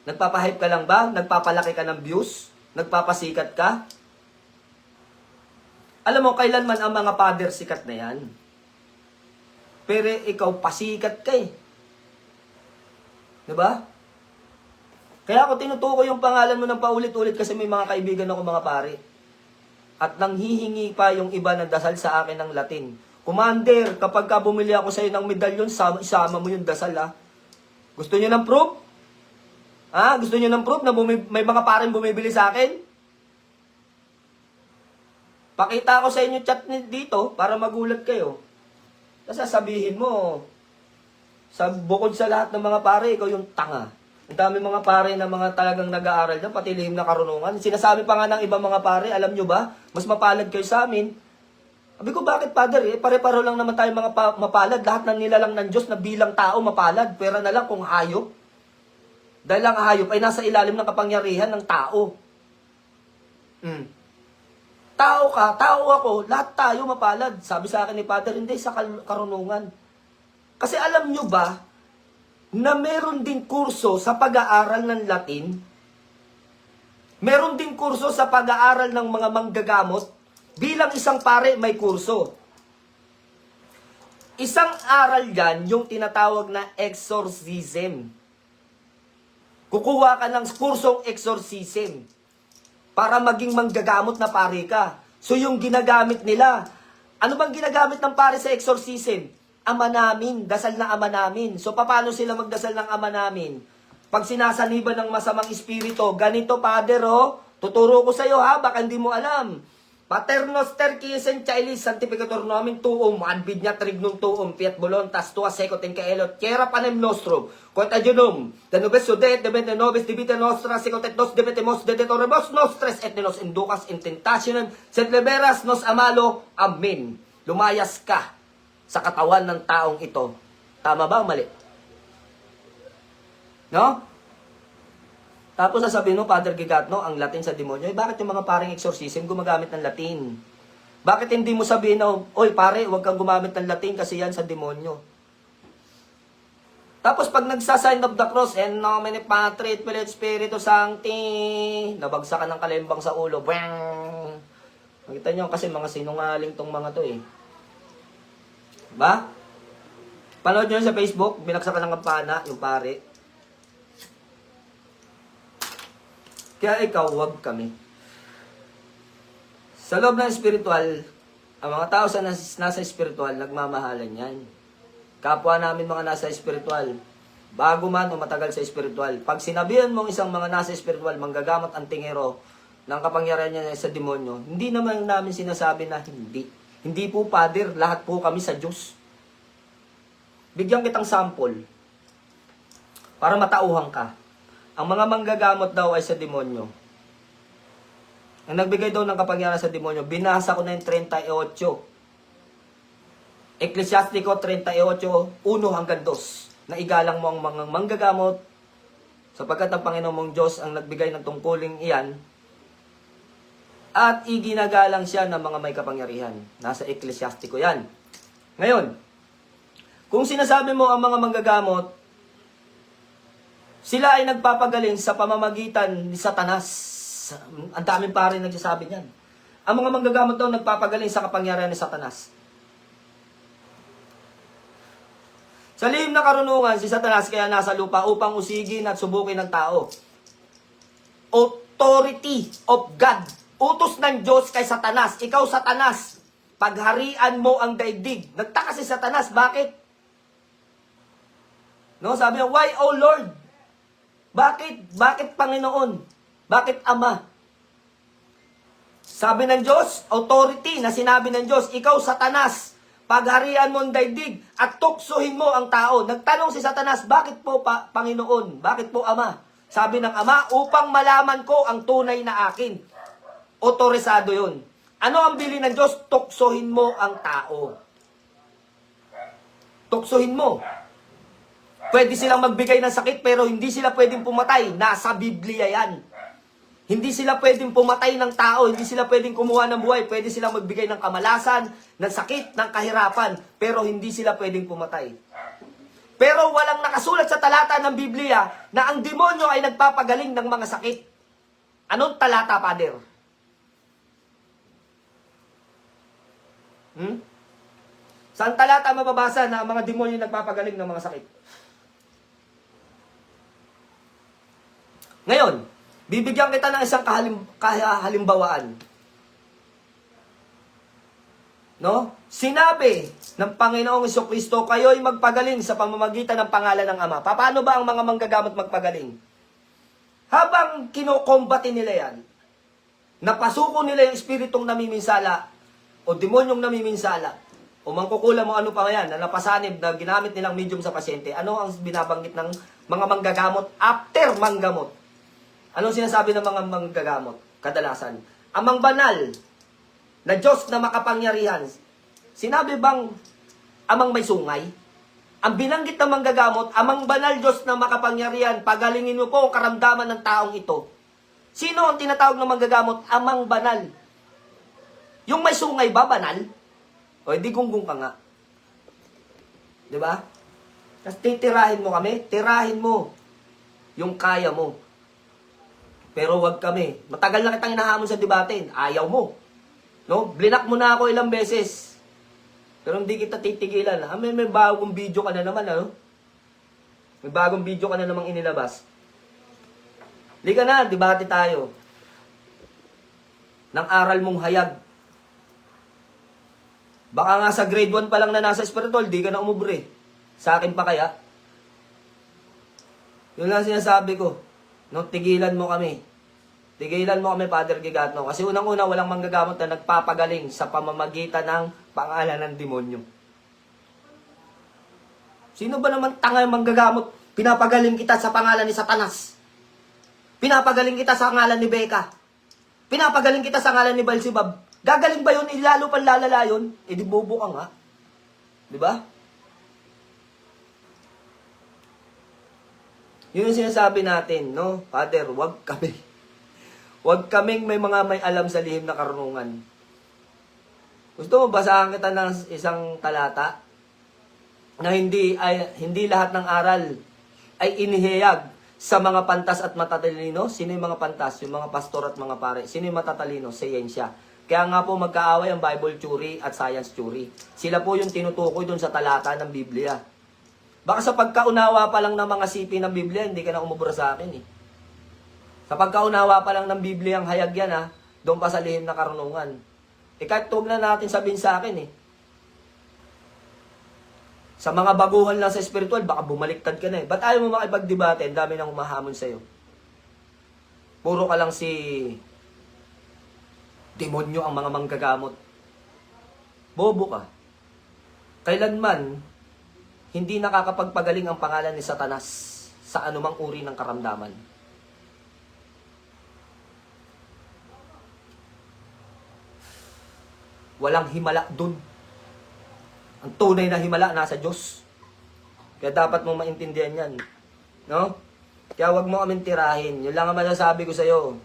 Speaker 1: Nagpapahype ka lang ba? Nagpapalaki ka ng views? Nagpapasikat ka? Alam mo, kailanman ang mga father sikat na yan. Pero ikaw, pasikat ka eh. Diba? Kaya ako tinutukoy yung pangalan mo ng paulit-ulit kasi may mga kaibigan ako mga pare. At nanghihingi pa yung iba ng dasal sa akin ng Latin. Commander, kapag ka bumili ako sa'yo ng medalyon, isama mo yung dasal ha. Gusto niyo ng proof? Ha? Gusto niyo ng proof na may mga pareng bumibili sa akin? Pakita ko sa inyo chat dito para magulat kayo. Kasi sabihin mo, bukod sa lahat ng mga pare, ikaw yung tanga. Ang dami mga pare na mga talagang nag-aaral dyan, pati lihim na karunungan. Sinasabi pa nga ng ibang mga pare, alam nyo ba, mas mapalad kayo sa amin. Sabi ko, bakit Father? Pare-paro lang naman tayo mga mapalad. Lahat ng nilalang ng Diyos na bilang tao mapalad. Pera na lang kung hayop. Dahil ang hayop ay nasa ilalim ng kapangyarihan ng tao. Tao ka, tao ako, lahat tayo mapalad. Sabi sa akin ni Father, hindi sa karunungan. Kasi alam nyo ba, na meron din kurso sa pag-aaral ng Latin, meron din kurso sa pag-aaral ng mga manggagamot, bilang isang pare may kurso. Isang aral yan, yung tinatawag na exorcism. Kukuha ka ng kursong exorcism para maging manggagamot na pare ka. So yung ginagamit nila, ano bang ginagamit ng pare sa exorcism? Ama namin, dasal na ama namin. So paano sila magdasal ng ama namin? Pag sinasaniban ng masamang espiritu, ganito Father tuturo ko sa iyo ha, baka hindi mo alam. Paternos terquisen chailis sanctificator nomen tuum advidnya trignum tuum fiat voluntas tua secot in caelot quiera panem nostrum quod adjunum danubes sudet debente nobis debita nostra secotet nos debetemos detetoribus nostres et nos inducas in tentationem sed liberas nos amalo. Amen. Lumayas ka sa katawan ng taong ito. Tama ba o mali? No? Tapos sasabihin mo, Father Gigatno, ang Latin sa demonyo, bakit yung mga paring exorcism gumagamit ng Latin? Bakit hindi mo sabihin na, oy pare, huwag kang gumamit ng Latin kasi yan sa demonyo? Tapos pag nagsasign of the cross, en nomine Patri et Filii et Spiritus Sancti, nabagsakan ng kalembang sa ulo, bang! Nakita nyo kasi mga sinungaling tong mga to eh. Ba? Panood nyo sa Facebook, binagsakan ng kampana, yung pare. Kaya ikaw, huwag kami. Sa loob ng spiritual, ang mga tao sa nasa spiritual, nagmamahalan yan. Kapwa namin mga nasa spiritual, bago man o matagal sa spiritual, pag sinabihan mong isang mga nasa spiritual, manggagamot ang tingero ng kapangyarihan niya sa demonyo, hindi naman namin sinasabi na hindi. Hindi po, Father, lahat po kami sa Diyos. Bigyan kitang sample para matauhan ka. Ang mga manggagamot daw ay sa demonyo. Ang nagbigay daw ng kapangyarihan sa demonyo, binasa ko na yung 38. Ecclesiastico 38, 1 hanggang 2. Na igalang mo ang mga manggagamot, sapagkat ang Panginoon mong Diyos ang nagbigay ng tungkuling iyan, at iginagalang siya ng mga may kapangyarihan. Nasa Ecclesiastico yan. Ngayon, kung sinasabi mo ang mga manggagamot, sila ay nagpapagaling sa pamamagitan ni Satanas. Ang daming pare nagsasabi niyan. Ang mga manggagamot daw nagpapagaling sa kapangyarihan ni Satanas. Sa lihim na karunungan, si Satanas kaya nasa lupa upang usigin at subukin ng tao. Authority of God. Utos ng Diyos kay Satanas. Ikaw, Satanas, pagharian mo ang daigdig. Nagtaka si Satanas, bakit? No, sabi niya, why, O Lord? Bakit? Bakit Panginoon? Bakit Ama? Sabi ng Diyos, authority na sinabi ng Diyos, ikaw, Satanas, pagharian mo ang daigdig at tuksohin mo ang tao. Nagtanong si Satanas, bakit po Panginoon? Bakit po Ama? Sabi ng Ama, upang malaman ko ang tunay na akin. Otorisado yun. Ano ang bili ng Diyos? Tuksohin mo ang tao. Tuksohin mo. Pwede silang magbigay ng sakit pero hindi sila pwedeng pumatay. Nasa Biblia yan. Hindi sila pwedeng pumatay ng tao. Hindi sila pwedeng kumuha ng buhay. Pwede silang magbigay ng kamalasan, ng sakit, ng kahirapan. Pero hindi sila pwedeng pumatay. Pero walang nakasulat sa talata ng Biblia na ang demonyo ay nagpapagaling ng mga sakit. Anong talata, Father? Saan talata mababasa na ang mga demonyo nagpapagaling ng mga sakit? Ngayon, bibigyan kita ng isang kahalimbawaan. No? Sinabi ng Panginoong Jesucristo, kayo'y magpagaling sa pamamagitan ng pangalan ng Ama. Paano ba ang mga manggagamot magpagaling? Habang kinokombati nila yan, napasuko nila yung espiritong namiminsala o demonyong namiminsala o mangkukulam mo ano pa yan, na napasanib na ginamit nilang medium sa pasyente, ano ang binabanggit ng mga manggagamot after manggamot? Anong sinasabi ng mga manggagamot? Kadalasan, amang banal na Diyos na makapangyarihan. Sinabi bang amang may sungay? Ang binanggit ng manggagamot, amang banal Diyos na makapangyarihan, pagalingin mo po ang karamdaman ng taong ito. Sino ang tinatawag ng manggagamot? Amang banal. Yung may sungay ba, banal? O, hindi gunggong ka nga. Diba? Tapos titirahin mo kami, tirahin mo yung kaya mo. Pero wag kami. Matagal na kitang hinahamon sa debate. Ayaw mo. No? Blinak mo na ako ilang beses. Pero hindi kita titigilan. May bagong video ka na naman, ano? May bagong video ka na namang inilabas. Lika na, debate tayo. Nang aral mong hayag. Baka nga sa grade 1 pa lang na nasa spiritual, di ka na umubre. Sa akin pa kaya? Yun lang sinasabi ko. No, tigilan mo kami. Tigilan mo kami, Father Gigatno. Kasi unang-una, walang manggagamot na nagpapagaling sa pamamagitan ng pangalan ng demonyo. Sino ba naman tanga yung manggagamot? Pinapagaling kita sa pangalan ni Satanas. Pinapagaling kita sa pangalan ni Becca. Pinapagaling kita sa pangalan ni Beelzebub. Gagaling ba yun? Ilalo pang lalala yun? E di bobo ka nga. Diba? Yun yung sinasabi natin, no? Father, wag kami. Wag kaming may mga may alam sa lihim na karunungan. Gusto mo basahan kita ng isang talata na hindi lahat ng aral ay inihayag sa mga pantas at matatalino? Sino yung mga pantas? Yung mga pastor at mga pare. Sino yung matatalino? Siyensya. Kaya nga po magkaaway ang Bible theory at science theory. Sila po yung tinutukoy dun sa talata ng Biblia. Baka sa pagkaunawa pa lang ng mga sipi ng Biblia, hindi ka na umubra sa akin eh. Sa pagkaunawa pa lang ng Biblia ang hayag yan ha, doon pa sa lihim na karunungan. Eh kahit tuwag na natin sabihin sa akin eh. Sa mga baguhan lang sa spiritual, baka bumaliktad ka na eh. Ba't ayaw mo makipagdebate? Ang dami nang humahamon sa'yo. Puro ka lang si demonyo ang mga manggagamot. Bobo ka. Kailanman, hindi nakakapagpagaling ang pangalan ni Satanas sa anumang uri ng karamdaman. Walang himala dun. Ang tunay na himala nasa Diyos. Kaya dapat mong maintindihan yan. No? Kaya wag mo kaming tirahin. Yun lang ang masasabi ko sa'yo.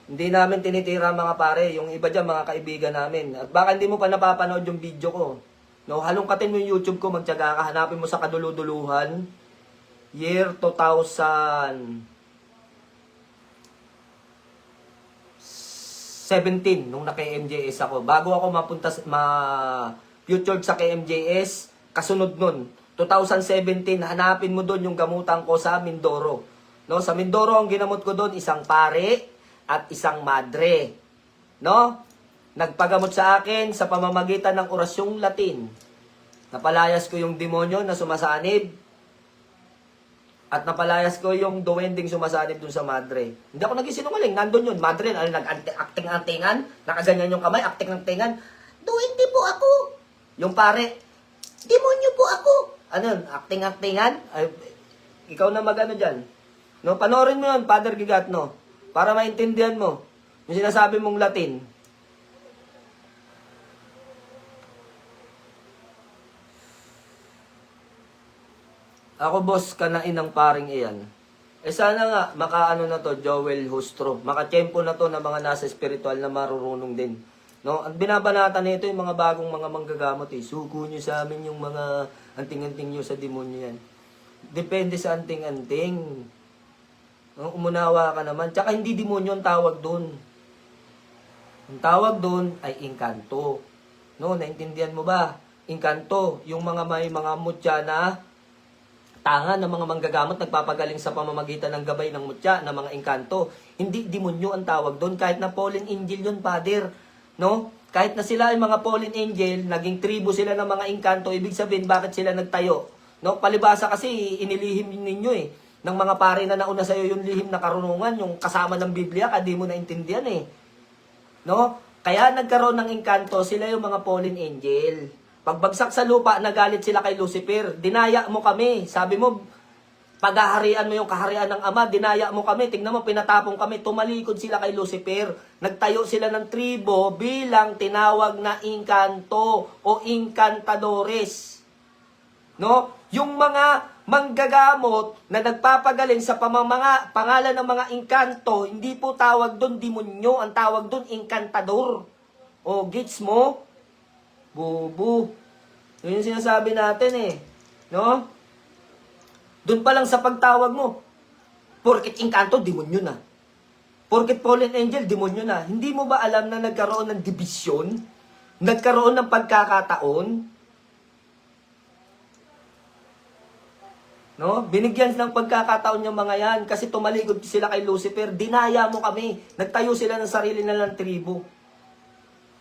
Speaker 1: Hindi namin tinitira mga pare. Yung iba dyan, mga kaibigan namin. At baka hindi mo pa napapanood yung video ko. No, halongkatin mo yung YouTube ko, magtiyaga ka, hanapin mo sa kaduluduluhan. Year 2017, nung naka-MJS ako. Bago ako mapunta, future sa KMJS, kasunod nun. 2017, hanapin mo doon yung gamutan ko sa Mindoro. No, sa Mindoro ang ginamot ko doon isang pare at isang madre. No? Nagpagamot sa akin sa pamamagitan ng orasyong Latin. Napalayas ko yung demonyo na sumasanib at napalayas ko yung duwending sumasanib dun sa madre. Hindi ako nagsisinungaling, nandun yun. Madre, ano, nag-acting-actingan, nakaganyan yung kamay, acting-actingan. Duwende po ako. Yung pare, demonyo po ako. Ano yun, acting-actingan? Ay, ikaw na magano dyan. No, panoorin mo yun, Father Gigat, no? Para maintindihan mo yung sinasabi mong Latin. Ako, boss, kanain ng paring iyan. Sana nga, makaano na to, Joel Hustro. Makatiyempo na to na mga nasa spiritual na marurunong din. No? Ang binabanata nito yung mga bagong mga manggagamot. Suko nyo sa amin yung mga anting-anting nyo sa demonyo yan. Depende sa anting-anting. No? Umunawa ka naman. Tsaka hindi demonyo ang tawag doon. Ang tawag doon ay inkanto. No? Naintindihan mo ba? Inkanto. Yung mga may mga mutya na tanga ng mga manggagamot nagpapagaling sa pamamagitan ng gabay ng mutya, ng mga engkanto. Hindi demonyo ang tawag doon. Kahit na fallen angel yun, Father. No? Kahit na sila ay mga fallen angel, naging tribo sila ng mga engkanto, ibig sabihin, bakit sila nagtayo? No? Palibasa kasi, inilihim ninyo eh. Ng mga pare na nauna sa'yo yung lihim na karunungan, yung kasama ng Biblia, di mo naintindihan eh. No? Kaya nagkaroon ng engkanto, sila yung mga fallen angel. Pagbagsak sa lupa, nagalit sila kay Lucifer. Dinaya mo kami. Sabi mo, paghaharian mo yung kaharian ng Ama, dinaya mo kami. Tingnan mo, pinatapong kami. Tumalikod sila kay Lucifer. Nagtayo sila ng tribo bilang tinawag na inkanto o inkantadores. No? Yung mga manggagamot na nagpapagaling sa pangalan ng mga inkanto, hindi po tawag doon demonyo, ang tawag doon inkantador. O, gets mo? Bubu. Yun yung sinasabi natin eh. No? Doon pa lang sa pagtawag mo. Porket inkanto, demonyo na. Porket fallen angel, demonyo na. Hindi mo ba alam na nagkaroon ng division? Nagkaroon ng pagkakataon? No? Binigyan ng pagkakataon yung mga yan kasi tumalikod sila kay Lucifer. Dinaya mo kami. Nagtayo sila ng sarili nilang tribo.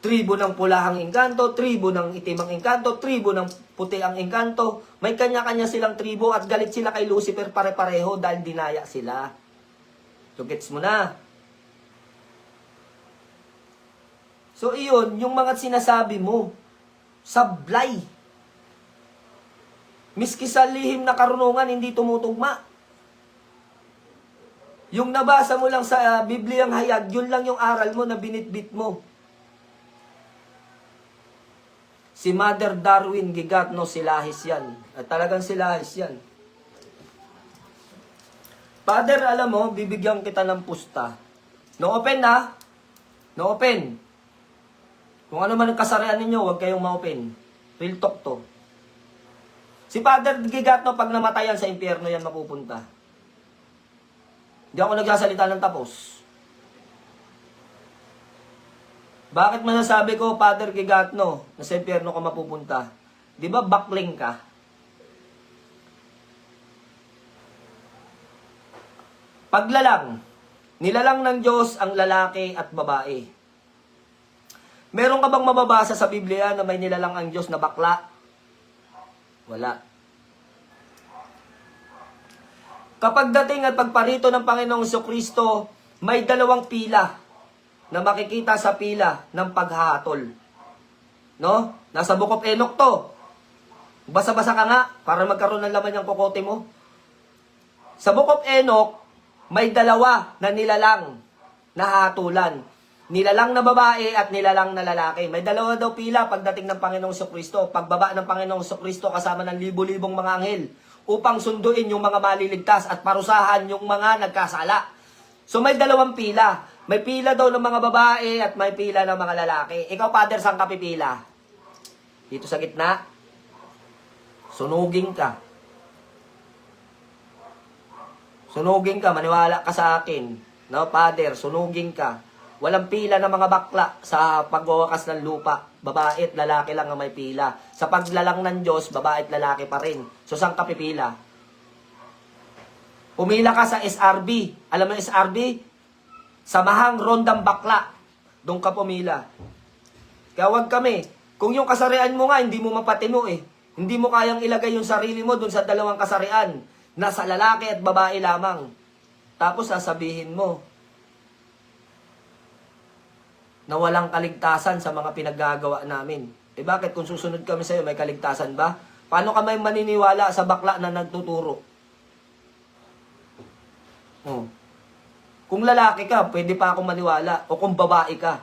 Speaker 1: Tribo ng pulahang engkanto, tribo ng itimang engkanto, tribo ng puti ang engkanto. May kanya-kanya silang tribo at galit sila kay Lucifer pare-pareho dahil dinaya sila. So gets mo na. So iyon, yung mga sinasabi mo, sablay. Miski sa lihim na karunungan, hindi tumutugma. Yung nabasa mo lang sa Bibliang hayag, yun lang yung aral mo na binitbit mo. Si Mother Darwin Gigat, no, silahis yan. At talagang silahis yan. Father, alam mo, bibigyan kita ng pusta. No open na. No open. Kung ano man ang kasarian ninyo, huwag kayong ma-open. Real talk to. Si Father Gigat, no, pag namatayan sa impyerno yan mapupunta. Hindi ako nagsasalita ng tapos. Bakit masasabi ko, Father Gigatno, na sa impyerno ka mapupunta? Di ba bakling ka? Paglalang. Nilalang ng Diyos ang lalaki at babae. Meron ka bang mababasa sa Biblia na may nilalang ang Diyos na bakla? Wala. Kapag dating at pagparito ng Panginoong Jesucristo, may dalawang pila na makikita sa pila ng paghahatol. No? Nasa Book of Enoch to. Basa-basa ka nga para magkaroon ng laman yung kokote mo. Sa Book of Enoch, may dalawa na nilalang na hatulan. Nilalang na babae at nilalang na lalaki. May dalawa daw pila pagdating ng Panginoong Jesucristo. Pagbaba ng Panginoong Jesucristo kasama ng libo-libong mga anghel upang sunduin yung mga maliligtas at parusahan yung mga nagkasala. So may dalawang pila. May pila daw ng mga babae at may pila ng mga lalaki. Ikaw, Father, saan ka pipila? Dito sa gitna? Sunugin ka. Sunugin ka, maniwala ka sa akin. No, Father, sunugin ka. Walang pila ng mga bakla sa pagwawakas ng lupa. babae at lalaki lang ang may pila. Sa paglalang ng Diyos, babae at lalaki pa rin. So, saan ka pipila? Pumila ka sa SRB. Alam mo yung SRB? Samahang Rondang Bakla. Doon ka pumila. Kaya wag kami. Kung yung kasarian mo nga, hindi mo mapatino eh. Hindi mo kayang ilagay yung sarili mo doon sa dalawang kasarian. Nasa lalaki at babae lamang. Tapos sasabihin mo na walang kaligtasan sa mga pinaggagawa namin. Eh bakit kung susunod kami sa'yo, may kaligtasan ba? Paano ka may maniniwala sa bakla na nagtuturo? Oh. Kung lalaki ka, pwede pa akong maniwala. O kung babae ka.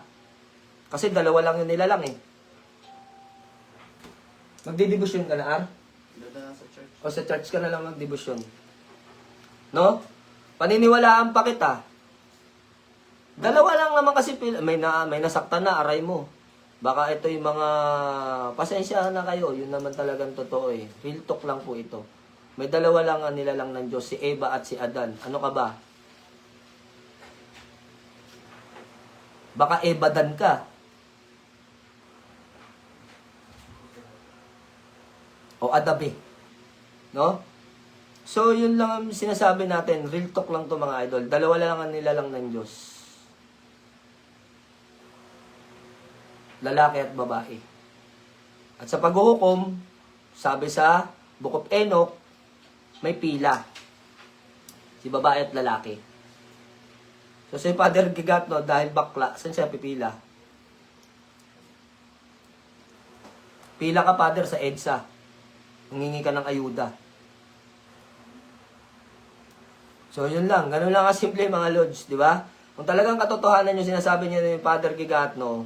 Speaker 1: Kasi dalawa lang yung nilalang eh. Magdidibusyon ka na, Ar?
Speaker 3: Dada sa church.
Speaker 1: O sa church ka na lang magdibusyon. No? Paniniwalaan pa kita. Dalawa lang naman kasi may nasaktan na, aray mo. Baka ito yung mga pasensya na kayo. Yun naman talagang totoo eh. Real talk lang po ito. May dalawa lang ang nilalang ng Diyos, si Eva at si Adan. Ano ka ba? Baka Ebadan ka. O Adabi. No? So, yun lang ang sinasabi natin. Real talk lang to mga idol. Dalawa lang ang nilalang ng Diyos. Lalaki at babae. At sa paghuhukom, sabi sa Book of Enoch, may pila. Si babae at lalaki. So si Father Gigatno, dahil bakla, saan siya pipila? Pila ka, Father, sa EDSA. Nangingi ka ng ayuda. So yun lang. Ganun lang kasimple mga Lods, di ba? Kung talagang katotohanan yung sinasabi niya ni Father Gigatno,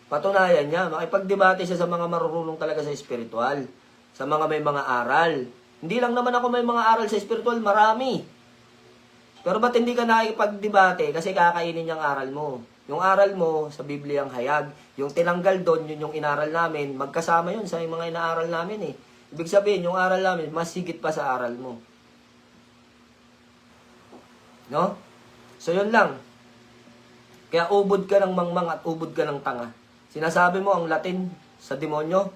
Speaker 1: patunayan niya, makipagdebate siya sa mga marurunong talaga sa espiritual, sa mga may mga aral. Hindi lang naman ako may mga aral sa spiritual, marami. Pero ba't hindi ka nakikipagdebate? Kasi kakainin yung aral mo. Yung aral mo sa Biblia ang hayag. Yung tinanggal doon, yun yung inaral namin. Magkasama yun sa mga inaaral namin eh. Ibig sabihin, yung aral namin, mas higit pa sa aral mo. No? So yun lang. Kaya ubod ka ng mangmang at ubod ka ng tanga. Sinasabi mo ang Latin sa demonyo,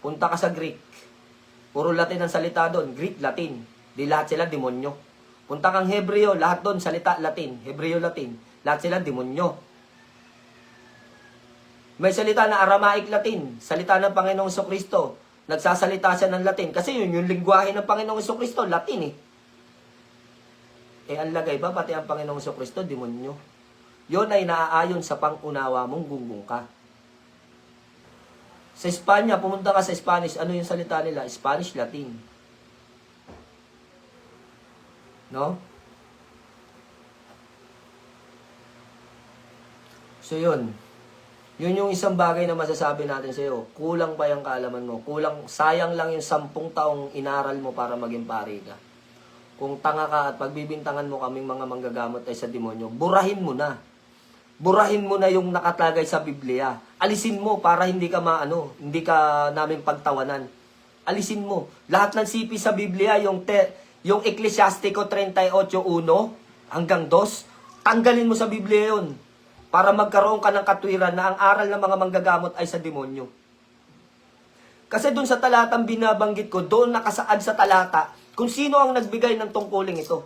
Speaker 1: punta ka sa Greek. Puro Latin ang salita doon. Greek, Latin. Di lahat sila demonyo. Punta kang Hebreo, lahat doon salita Latin. Hebreo, Latin. Lahat sila demonyo. May salita na Aramaic Latin. Salita ng Panginoong Jesucristo. Nagsasalita siya ng Latin. Kasi yun, yung lingwahe ng Panginoong Jesucristo, Latin eh. Eh, ang lagay ba, pati ang Panginoong Jesucristo, demonyo. Yun ay naaayon sa pangunawa mong gunggong ka. Sa Espanya, pumunta ka sa Spanish, ano yung salita nila? Spanish, Latin. No? So yun. Yun yung isang bagay na masasabi natin sa iyo. Kulang pa yung kaalaman mo. Kulang, sayang lang yung 10 taong inaral mo para maging pari ka. Kung tanga ka at pagbibintangan mo kaming mga manggagamot ay sa demonyo, burahin mo na. Burahin mo na yung nakatagay sa Biblia. Alisin mo para hindi ka hindi ka namin pagtawanan. Alisin mo. Lahat ng sipi sa Biblia, yung Ecclesiastico 38:1 hanggang 2, tanggalin mo sa Biblia yun. Para magkaroon ka ng katwiran na ang aral ng mga manggagamot ay sa demonyo. Kasi doon sa talatang binabanggit ko, doon nakasaad sa talata kung sino ang nagbigay ng tungkuling ito.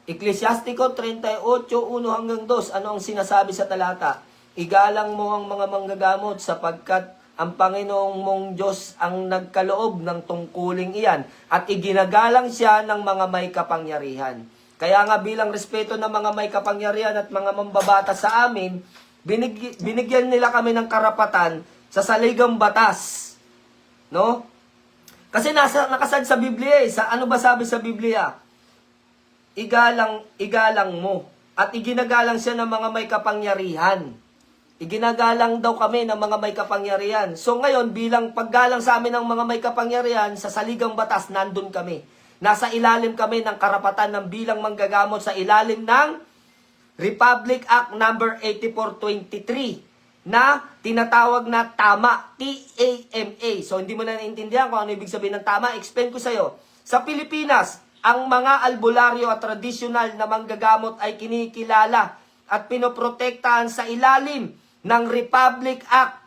Speaker 1: Ecclesiastico 38:1 hanggang 2. Ano ang sinasabi sa talata? Igalang mo ang mga manggagamot sapagkat ang Panginoong mong Diyos ang nagkaloob ng tungkuling iyan at iginagalang siya ng mga may kapangyarihan. Kaya nga bilang respeto ng mga may kapangyarihan at mga mambabata sa amin, binigyan nila kami ng karapatan sa saligang batas. No? Kasi nakasad sa Biblia eh. Ano ba sabi sa Biblia? Igalang mo. At iginagalang siya ng mga may kapangyarihan. Iginagalang daw kami ng mga may kapangyarihan. So ngayon, bilang paggalang sa amin ng mga may kapangyarihan, sa saligang batas, nandun kami. Nasa ilalim kami ng karapatan ng bilang manggagamot sa ilalim ng Republic Act number 8423 na tinatawag na TAMA. T-A-M-A. So hindi mo na naintindihan kung ano ibig sabihin ng TAMA. Explain ko sa'yo. Sa Pilipinas, ang mga albularyo at tradisyonal na manggagamot ay kinikilala at pinoprotektahan sa ilalim ng Republic Act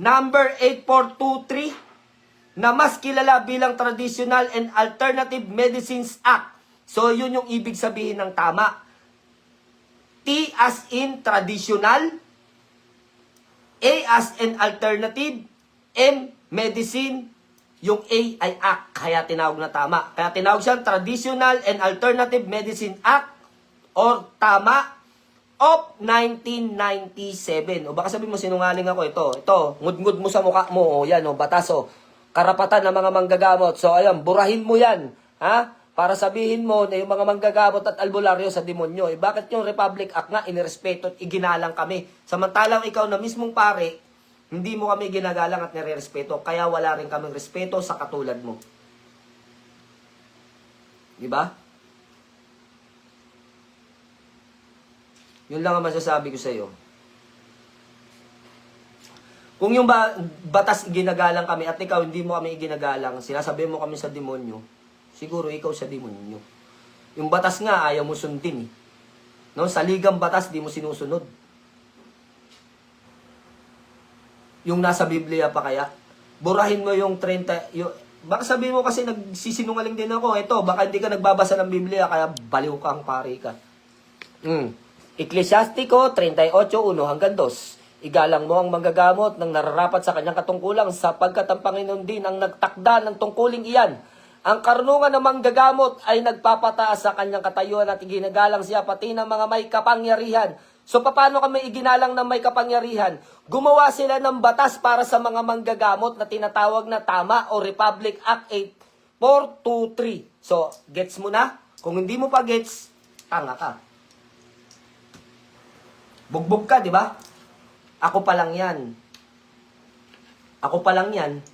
Speaker 1: number 8423 na mas kilala bilang Traditional and Alternative Medicines Act. So, yun yung ibig sabihin ng tama. T as in traditional, A as in alternative, M, medicine, yung A ay act. Kaya tinawag na tama. Kaya tinawag siyang Traditional and Alternative Medicine Act or tama of 1997. O baka sabihin mo sinungaling ako ito. Ngud-ngud mo sa mukha mo. O yan, o batas o. Karapatan ng mga manggagamot. So ayan, burahin mo yan. Ha? Para sabihin mo na yung mga manggagamot at albularyo sa demonyo. Eh bakit yung Republic Act nga inirespeto at iginalang kami? Samantalang ikaw na mismong pare, hindi mo kami ginagalang at nire-respeto. Kaya wala rin kaming respeto sa katulad mo. Di ba? Yun lang ang masasabi ko sa iyo. Kung yung batas ginagalang kami at ikaw hindi mo kami iginagalang, sinasabi mo kami sa demonyo, siguro ikaw sa demonyo. Yung batas nga ayaw mo sundin. No? Sa ligang batas di mo sinusunod. Yung nasa Biblia pa kaya, burahin mo yung 30, baka sabihin mo kasi nagsisinungaling din ako, ito, baka hindi ka nagbabasa ng Biblia, kaya baliw kang pare ka. Ecclesiastico 38:1-2. Igalang mo ang manggagamot ng nararapat sa kanyang katungkulang sapagkat ang Panginoon din ang nagtakda ng tungkuling iyan. Ang karunungan ng manggagamot ay nagpapataas sa kanyang katayuan at iginagalang siya pati ng mga may kapangyarihan. So paano kami iginalang ng may kapangyarihan? Gumawa sila ng batas para sa mga manggagamot na tinatawag na tama o Republic Act 8423. So, gets mo na? Kung hindi mo pa gets, tanga ka. Bugbog ka, di ba? Ako pa lang yan. Ako pa lang yan.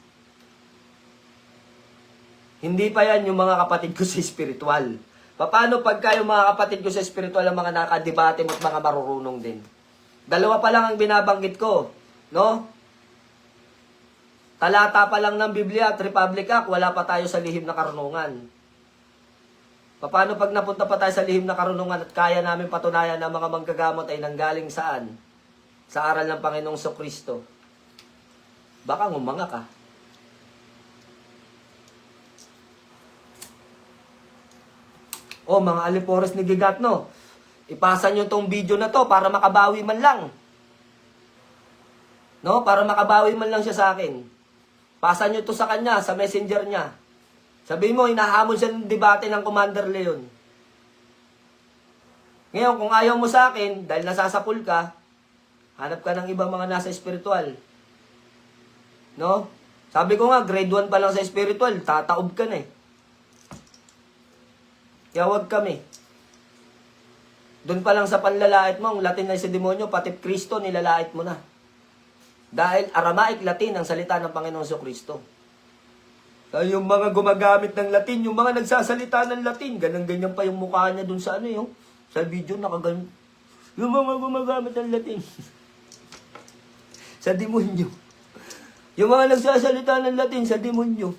Speaker 1: Hindi pa yan yung mga kapatid ko sa spiritual. Paano pagka yung mga kapatid ko sa spiritual ang mga nakadebate mo at mga marurunong din? Dalawa pa lang ang binabanggit ko. No? Talata pa lang ng Biblia at Republic Act, wala pa tayo sa lihim na karunungan. Paano pag napunta pa tayo sa lihim na karunungan at kaya namin patunayan na mga manggagamot ay nanggaling saan? Sa aral ng Panginoong Kristo. Baka ngumanga ka. O mga alipores ni Gigatno, ipasa nyo tong video na to para makabawi man lang. No? Para makabawi man lang siya sa akin. Pasa nyo to sa kanya, sa messenger niya. Sabihin mo, hinahamon siya ng debate ng Commander Leon. Ngayon, kung ayaw mo sa akin, dahil nasasapul ka, hanap ka ng ibang mga nasa spiritual. No? Sabi ko nga, grade 1 pa lang sa spiritual, tataob ka na eh. Kaya huwag kami. Doon pa lang sa panlalait mo, ang Latin na sa demonyo, pati Kristo, nilalait mo na. Dahil Aramaic Latin ang salita ng Panginoon Kristo. Kaya yung mga gumagamit ng Latin, yung mga nagsasalita ng Latin, ganang-ganyan pa yung mukha niya doon sa sa video, nakaganyan. Yung mga gumagamit ng Latin. Sa demonyo. Yung mga nagsasalita ng Latin sa demonyo.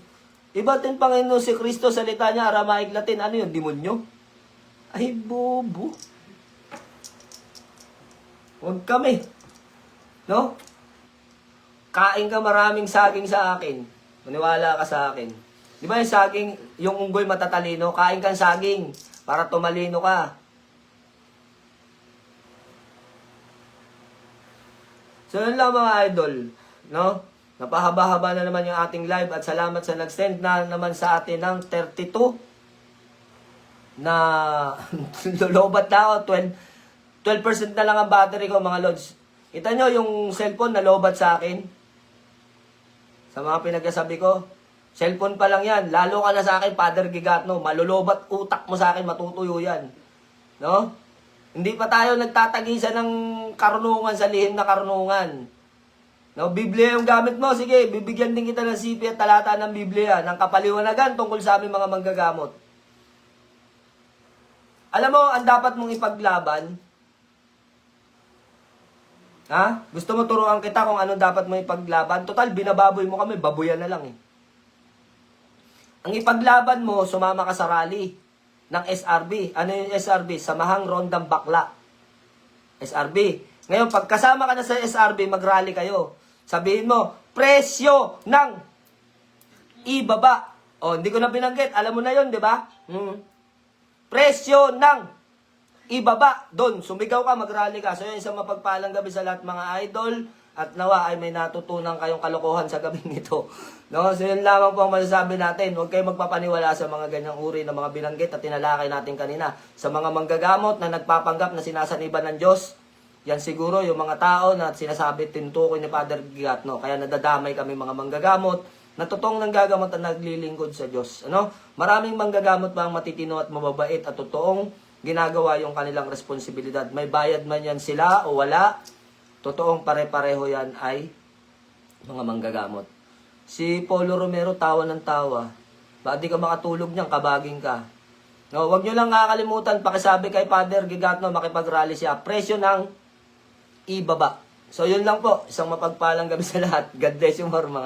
Speaker 1: Iba din Panginoon Kristo, salita niya, Aramaic Latin, ano yun, demonyo? Ay, bobo. Huwag kami. No? Kain ka maraming saging sa akin. Maniwala ka sa akin. Di ba yung saging, yung unggoy matatalino, kain kang saging para tumalino ka. So yun lang mga idol, no? Napahaba-haba na naman yung ating live at salamat sa nag-send na naman sa atin ng 32 na lolobat na ako, 12% na lang ang battery ko mga lods. Kita nyo yung cellphone na lobat sa akin. Sa mga pinagsasabi ko, cellphone pa lang yan. Lalo ka na sa akin, Father Gigatno. Malulobat utak mo sa akin, matutuyo yan. No? Hindi pa tayo nagtatagisan ng karunungan sa lihim na karunungan. No, Biblia yung gamit mo. Sige, bibigyan din kita ng sipi at talata ng Biblia, ng kapaliwanagan tungkol sa aming mga manggagamot. Alam mo, ang dapat mong ipaglaban, ha? Gusto mo turuan kita kung ano dapat mo ipaglaban? Total, binababoy mo kami, babuyan na lang eh. Ang ipaglaban mo, sumama ka sa rally ng SRB. Ano yung SRB? Samahang Rondang Bakla. SRB. Ngayon, pag kasama ka na sa SRB, mag-rally kayo. Sabihin mo, presyo ng ibaba. O, hindi ko na binanggit. Alam mo na yon, di ba? Presyo ng ibaba. Doon, sumigaw ka, mag-rally ka. So, yun, isang mapagpalang gabi sa lahat mga idol. At nawa ay may natutunan kayong kalokohan sa gabing ito. No? So, yun lamang po ang masasabi natin. Huwag kayong magpapaniwala sa mga ganyang uri ng mga binanggit at tinalakay natin kanina. Sa mga manggagamot na nagpapanggap na sinasaniban ng Diyos, yan siguro yung mga tao na sinasabi tinutukoy ni Father Gigatno. Kaya nadadamay kami mga manggagamot na totoong nanggagamot at naglilingkod sa Diyos. Ano? Maraming manggagamot ba ang matitino at mababait at totoong ginagawa yung kanilang responsibilidad. May bayad man yan sila o wala, totoong pare-pareho yan ay mga manggagamot. Si Polo Romero, tawa ng tawa. Bakit di ka makatulog niyan, kabaging ka. No, wag nyo lang kakalimutan, pakisabi kay Father Gigatno, makipag-rally siya. Presyo ng ibaba. So, yun lang po. Isang mapagpalang gabi sa lahat. God bless you more, mga